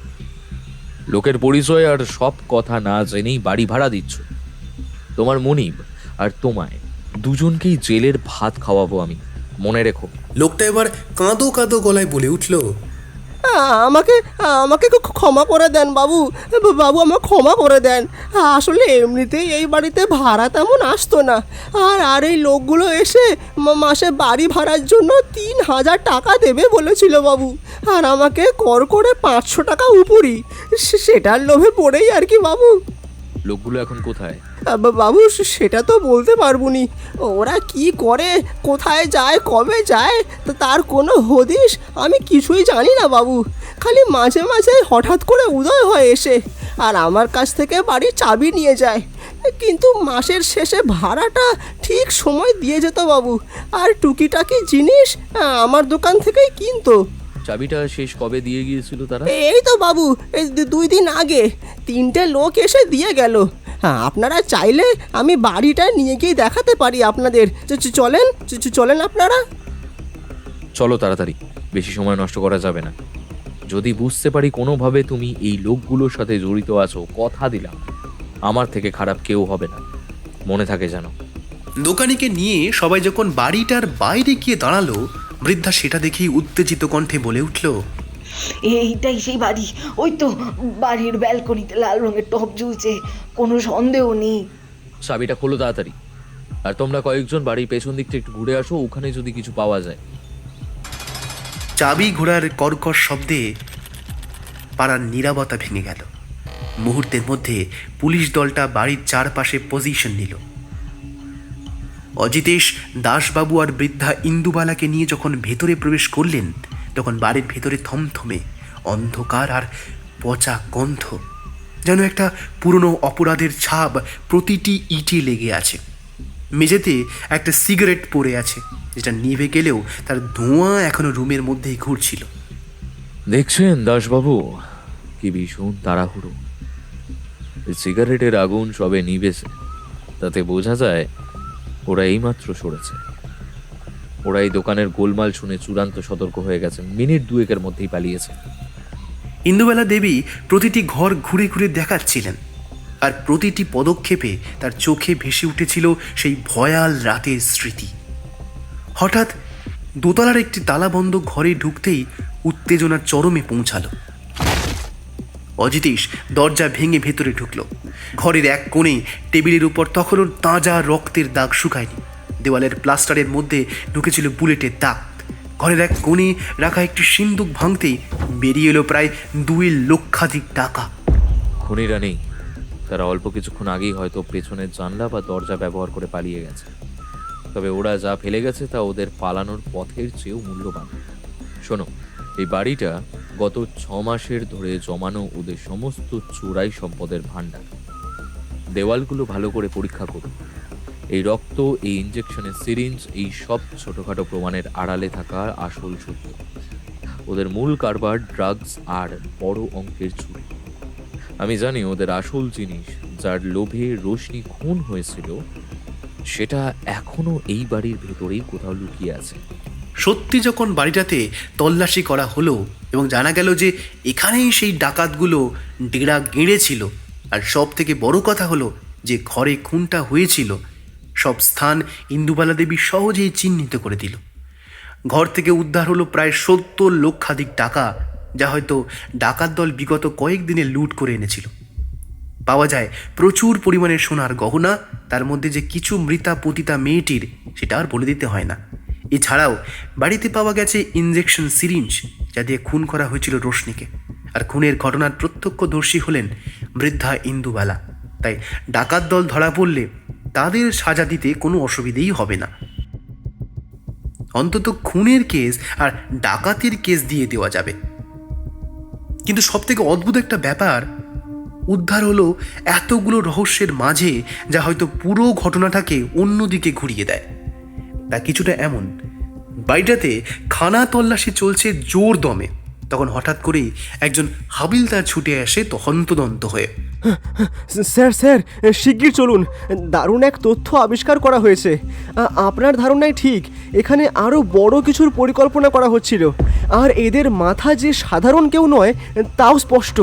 লোকের পরিচয় আর সব কথা না জেনেই বাড়ি ভাড়া দিচ্ছ। তোমার মনিব আর তোমায় দুজনকেই জেলের ভাত খাওয়াবো আমি, মনে রেখো। লোকটা এবার কাঁদো কাঁদো গলায় বলে উঠল, আমাকে ক্ষমা করে দেন বাবু, আমার ক্ষমা করে দেন। আসলে এমনিতেই এই বাড়িতে ভাড়া তেমন আসতো না। আর এই লোকগুলো এসে মাসে বাড়ি ভাড়ার জন্য 3000 টাকা দেবে বলেছিল বাবু, আর আমাকে কর করে 500 টাকা উপরই, সেটার লোভে পড়েই আর কি বাবু। লোকগুলো এখন কোথায়? বাবু সেটা তো বলতে পারবো নি। ওরা কি করে, কোথায় যায়, কবে যায়, তার কোনো হদিশ আমি কিছুই জানি না বাবু। খালি মাঝে মাঝে হঠাৎ করে উদয় হয় এসে, আর আমার কাছ থেকে বাড়ির চাবি নিয়ে যায়। কিন্তু মাসের শেষে ভাড়াটা ঠিক সময় দিয়ে যেত বাবু, আর টুকিটাকি জিনিস আমার দোকান থেকেই কিনতো। চাবিটা শেষ কবে দিয়ে গিয়েছিল তারা? এই তো বাবু, এই 2 দিন আগে 3টে লোক এসে দিয়ে গেল। হ্যাঁ, আপনারা চাইলে আমি বাড়িটা নিয়ে গিয়ে দেখাতে পারি আপনাদের। চলেন চলেন আপনারা। চলো তাড়াতাড়ি, বেশি সময় নষ্ট করা যাবে না। যদি বুঝতে পারি কোনোভাবে তুমি এই লোকগুলোর সাথে জড়িত আছো, কথা দিলাম আমার থেকে খারাপ কেউ হবে না, মনে থাকে যেন। দোকানিকে নিয়ে সবাই যখন বাড়িটার বাইরে গিয়ে দাঁড়ালো, বৃদ্ধা সেটা দেখেই উত্তেজিত কণ্ঠে বলে উঠল, এইটাই সেই বাড়ি। ওই তো বাড়ির ব্যালকনিতে লাল রঙের টব ঝুলছে, কোনো সন্দেহ নেই। চাবিটা খোলো তাড়াতাড়ি, আর তোমরা কয়েকজন বাড়ির পেছন দিকটা একটু ঘুরে আসো, ওখানে যদি কিছু পাওয়া যায়। চাবি ঘোড়ার কর্কশ শব্দে পাড়ার নীরবতা ভেঙে গেল। মুহূর্তের মধ্যে পুলিশ দলটা বাড়ির চারপাশে পজিশন নিল। অজিতেশ, দাসবাবু আর বৃদ্ধা ইন্দুবালাকে নিয়ে যখন ভেতরে প্রবেশ করলেন, তখন বাড়ির ভেতরে থমথমে অন্ধকার আর পচা গন্ধ, যেন একটা পুরনো অপরাধের ছাপ প্রতিটি ইটে লেগে আছে। মেঝেতে একটা সিগারেট পড়ে আছে, যেটা নিভে গেলেও তার ধোঁয়া এখনো রুমের মধ্যেই ঘুরছিল। দেখছেন দাসবাবু, কি ভীষণ তাড়াহুড়ো। সিগারেটের আগুন সবে নিভেছে, তাতে বোঝা যায় ওরা এইমাত্র সরেছে। ওরা এই দোকানের গোলমাল শুনে চূড়ান্ত সতর্ক হয়ে গেছে, মিনিট 2-এর মধ্যেই পালিয়েছে। ইন্দুবালা দেবী প্রতিটি ঘর ঘুরে ঘুরে দেখাচ্ছিলেন, আর প্রতিটি পদক্ষেপে তার চোখে ভেসে উঠেছিল সেই ভয়াল রাতের স্মৃতি। হঠাৎ দোতলার একটি তালাবন্ধ ঘরে ঢুকতেই উত্তেজনার চরমে পৌঁছালো। অজিতেশ দরজা ভেঙে ভেতরে ঢুকলো। ঘরের এক কোণে টেবিলের উপর তখনও তাজা রক্তের দাগ শুকায়নি। দেওয়ালের প্লাস্টারের মধ্যে ঢুকেছিল বুলেটের দাগ। ঘরের এক কোণে রাখা একটি সিন্দুক ভাঙতেই বেরিয়ে এলো প্রায় 2 লক্ষাধিক টাকা। খুনিরা নেই, তারা অল্প কিছুক্ষণ আগেই হয়তো পেছনের জানলা বা দরজা ব্যবহার করে পালিয়ে গেছে। তবে ওরা যা ফেলে গেছে তা ওদের পালানোর পথের চেয়েও মূল্যবান। শোনো, এই বাড়িটা গত 6 মাসের ধরে জমানো ওদের সমস্ত চোরাই সম্পদের ভাণ্ডার। দেওয়ালগুলো ভালো করে পরীক্ষা করুন। এই রক্ত, এই ইঞ্জেকশনের সিরিঞ্জ, এই সব ছোটখাটো প্রমাণের আড়ালে থাকা আসল সত্য। ওদের মূল কারবার ড্রাগস আর বড় অঙ্কের চুরি। আমি জানি ওদের আসল জিনিস, যার লোভে রোশনি খুন হয়েছিল, সেটা এখনো এই বাড়ির ভেতরেই কোথাও লুকিয়ে আছে। সত্যি যখন বাড়িটাতে তল্লাশি করা হলো এবং জানা গেল যে এখানেই সেই ডাকাতগুলো ডেরা গেড়েছিল, আর সব থেকে বড় কথা হলো যে ঘরে খুনটা হয়েছিল, সব স্থান ইন্দুবালা দেবী সহজেই চিহ্নিত করে দিল। ঘর থেকে উদ্ধার হলো প্রায় 70 লক্ষাধিক টাকা, যা হয়তো ডাকাত দল বিগত কয়েকদিনে লুট করে এনেছিল। পাওয়া যায় প্রচুর পরিমাণে সোনার গহনা, তার মধ্যে যে কিছু মৃতা পতিতা মেয়েটির, সেটা আর বলে দিতে হয় না। এছাড়াও বাড়িতে পাওয়া গেছে ইনজেকশন সিরিঞ্জ, যা দিয়ে খুন করা হয়েছিল রোশনিকে। আর খুনের ঘটনার প্রত্যক্ষদর্শী হলেন বৃদ্ধা ইন্দুবালা। তাই ডাকাত দল ধরা পড়লে তাদের সাজা দিতে কোনো অসুবিধেই হবে না। অন্তত খুনের কেস আর ডাকাতির কেস দিয়ে দেওয়া যাবে। কিন্তু সবথেকে অদ্ভুত একটা ব্যাপার, উদ্ধার হলো এতগুলো রহস্যের মাঝে, যা হয়তো পুরো ঘটনাটাকে অন্যদিকে ঘুরিয়ে দেয়। তা কিছুটা এমন, বাড়িটাতে খানা তল্লাশি চলছে জোর দমে, তখন হঠাৎ করেই একজন হাবিলদার ছুটে আসে হন্তদন্ত হয়ে। স্যার স্যার শিগগির চলুন, দারুণ এক তথ্য আবিষ্কার করা হয়েছে। আপনার ধারণাই ঠিক, এখানে আরও বড় কিছুর পরিকল্পনা করা হচ্ছিল, আর এদের মাথা যে সাধারণ কেউ নয় তাও স্পষ্ট।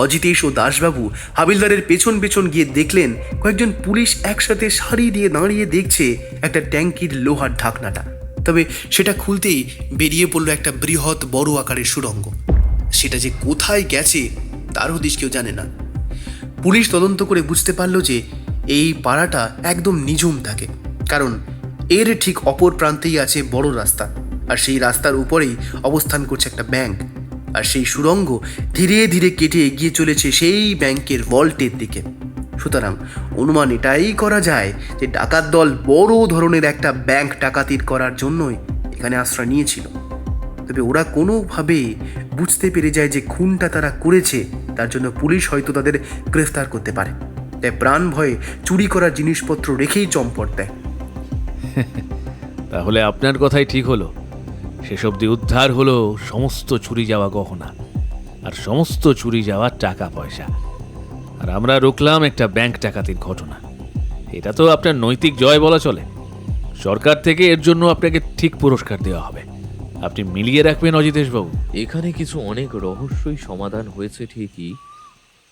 অজিতেশ ও দাসবাবু হাবিলদারের পেছন পেছন গিয়ে দেখলেন কয়েকজন পুলিশ একসাথে সারি দিয়ে দাঁড়িয়ে দেখছে একটা ট্যাঙ্কির লোহার ঢাকনাটা। তবে সেটা খুলতেই বেরিয়ে পড়লো একটা বৃহৎ বড় আকারের সুড়ঙ্গ। সেটা যে কোথায় গেছে তার হদিশ কেউ জানে না। পুলিশ তদন্ত করে বুঝতে পারলো যে এই পাড়াটা একদম নিঝুম থাকে, কারণ এর ঠিক অপর প্রান্তেই আছে বড় রাস্তা, আর সেই রাস্তার উপরেই অবস্থান করছে একটা ব্যাংক। আর সেই সুড়ঙ্গ ধীরে ধীরে কেটে এগিয়ে চলেছে সেই ব্যাংকের ভল্টের দিকে। সুতরাং অনুমান এটাই করা যায় যে ডাকাত দল বড় ধরনের একটা ব্যাংক ডাকাতির করার জন্যই এখানে আশ্রয় নিয়েছিল। তবে ওরা কোনোভাবে বুঝতে পেরে যায় যে খুনটা তারা করেছে, তার জন্য পুলিশ হয়তো তাদের গ্রেফতার করতে পারে, তাই প্রাণ ভয়ে চুরি করার জিনিসপত্র রেখেই চম্পট দেয়। তাহলে আপনার কথাই ঠিক হলো, সেসব দিয়ে উদ্ধার হলো সমস্ত চুরি যাওয়া গহনা আর সমস্ত চুরি যাওয়া টাকা পয়সা, আর আমরা রুখলাম একটা ব্যাংক ডাকাতির ঘটনা। এটা তো আপনার নৈতিক জয় বলা চলে। সরকার থেকে এর জন্য আপনাকে ঠিক পুরস্কার দেওয়া হবে। আপনি মিলিয়ে রাখবেন অজিতেশবাবু। এখানে কিছু অনেক রহস্যই সমাধান হয়েছে ঠিকই,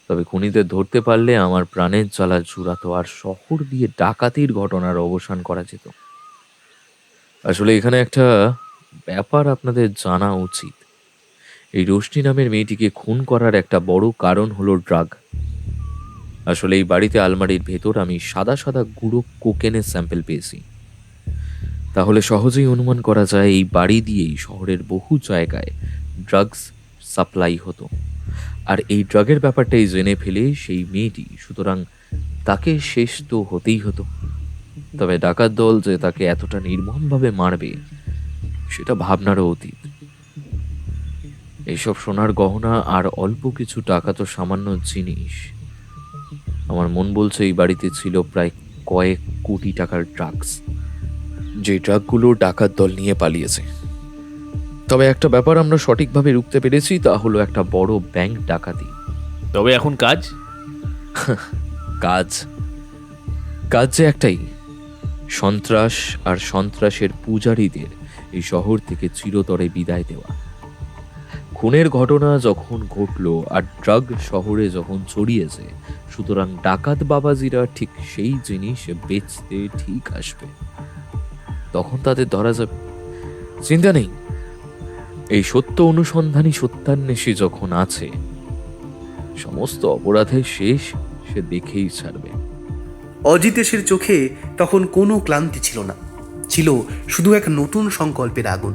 তবে খুনিদের ধরতে পারলে আমার প্রাণের জ্বালা জুড়াতো আর শহর দিয়ে ডাকাতির ঘটনার অবসান করা যেত। আসলে এখানে একটা ব্যাপার আপনাদের জানা উচিত। এই রোশনি নামের মেয়েটিকে খুন করার একটা বড় কারণ হলো ড্রাগ। আসলে এই বাড়িতে আলমারির ভেতর আমি সাদা সাদা গুঁড়ো কোকেনের স্যাম্পল পেয়েছি। তাহলে সহজেই অনুমান করা যায় এই বাড়ি দিয়েই শহরের বহু জায়গায় ড্রাগস সাপ্লাই হতো। আর এই ড্রাগের ব্যাপারটাই জেনে ফেলে সেই মেয়েটি, সুতরাং তাকে শেষ তো হতেই হতো। তবে ডাকাত দল যে তাকে এতটা নির্মমভাবে মারবে সেটা ভাবনারও অতীত। এইসব সোনার গহনা আর অল্প কিছু টাকা তো সামান্য জিনিস। আমার মন বলছে এই বাড়িতে ছিল প্রায় কয়েক কোটি টাকার ড্রাগস, যে ড্রাগগুলো ডাকাত দল নিয়ে পালিয়েছে। তবে একটা ব্যাপার আমরা সঠিকভাবে রুখতে পেরেছি, তা হলো একটা বড় ব্যাংক ডাকাতি। তবে এখন কাজ কাজ কাজ যে একটাই, সন্ত্রাস আর সন্ত্রাসের পূজারীদের এই শহর থেকে চিরতরে বিদায় দেওয়া। খুনের ঘটনা যখন ঘটলো আর ড্রাগ শহরে যখন ছড়িয়েছে, সুতরাং ডাকাত বাবাজিরা ঠিক সেই জিনিস বেচতে ঠিক আসবে। তখন তাদের ধরা যাবে, চিন্তা নেই। এই সত্য অনুসন্ধানী সত্যান্বেষী যখন আছে, সমস্ত অপরাধের শেষ সে দেখেই ছাড়বে। অজিতেশের চোখে তখন কোনো ক্লান্তি ছিল না, ছিল শুধু এক নতুন সংকল্পের আগুন।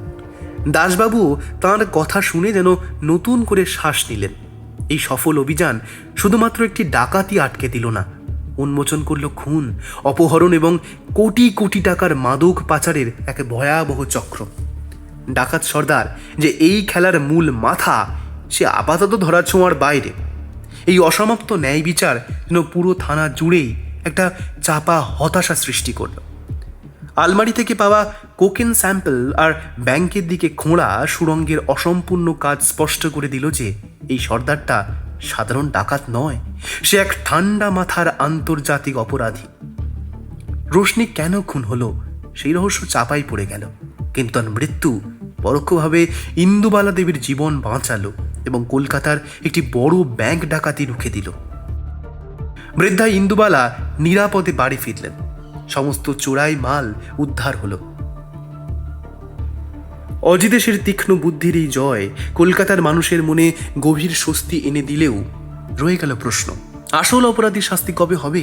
দাসবাবু তাঁর কথা শুনে যেন নতুন করে শ্বাস নিলেন। এই সফল অভিযান শুধুমাত্র একটি ডাকাতি আটকে দিল না, উন্মোচন করল খুন, অপহরণ এবং কোটি কোটি টাকার মাদক পাচারের এক ভয়াবহ চক্র। ডাকাত সর্দার যে এই খেলার মূল মাথা, সে আপাতত ধরা ছোঁয়ার বাইরে। এই অসমাপ্ত ন্যায় বিচার যেন পুরো থানা জুড়েই একটা চাপা হতাশা সৃষ্টি করল। আলমারি থেকে পাওয়া কোকেন স্যাম্পল আর ব্যাংকের দিকে খোঁড়া সুড়ঙ্গের অসম্পূর্ণ কাজ স্পষ্ট করে দিল যে এই সর্দারটা সাধারণ ডাকাত নয়, সে এক ঠান্ডা মাথার আন্তর্জাতিক অপরাধী। রোশনি কেন খুন হলো সেই রহস্য চাপাই পড়ে গেল, কিন্তু তার মৃত্যু পরোক্ষভাবে ইন্দুবালা দেবীর জীবন বাঁচালো এবং কলকাতার একটি বড় ব্যাংক ডাকাতি রুখে দিল। বৃদ্ধা ইন্দুবালা নিরাপদে বাড়ি ফিরলেন, সমস্ত চোরাই মাল উদ্ধার হলো। অজিতেশের তীক্ষ্ণ বুদ্ধির এই জয় কলকাতার মানুষের মনে গভীর স্বস্তি এনে দিলেও রয়ে গেল প্রশ্ন, আসল অপরাধীর শাস্তি কবে হবে?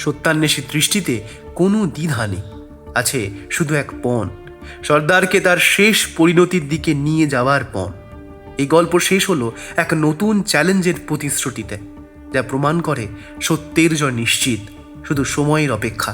সত্যান্বেষী দৃষ্টিতে কোনো দ্বিধা নেই, আছে শুধু এক পণ, সর্দারকে তার শেষ পরিণতির দিকে নিয়ে যাওয়ার পণ। এই গল্প শেষ হলো এক নতুন চ্যালেঞ্জের প্রতিশ্রুতিতে, যা প্রমাণ করে সত্যের জয় নিশ্চিত, শুধু সময়ের অপেক্ষা।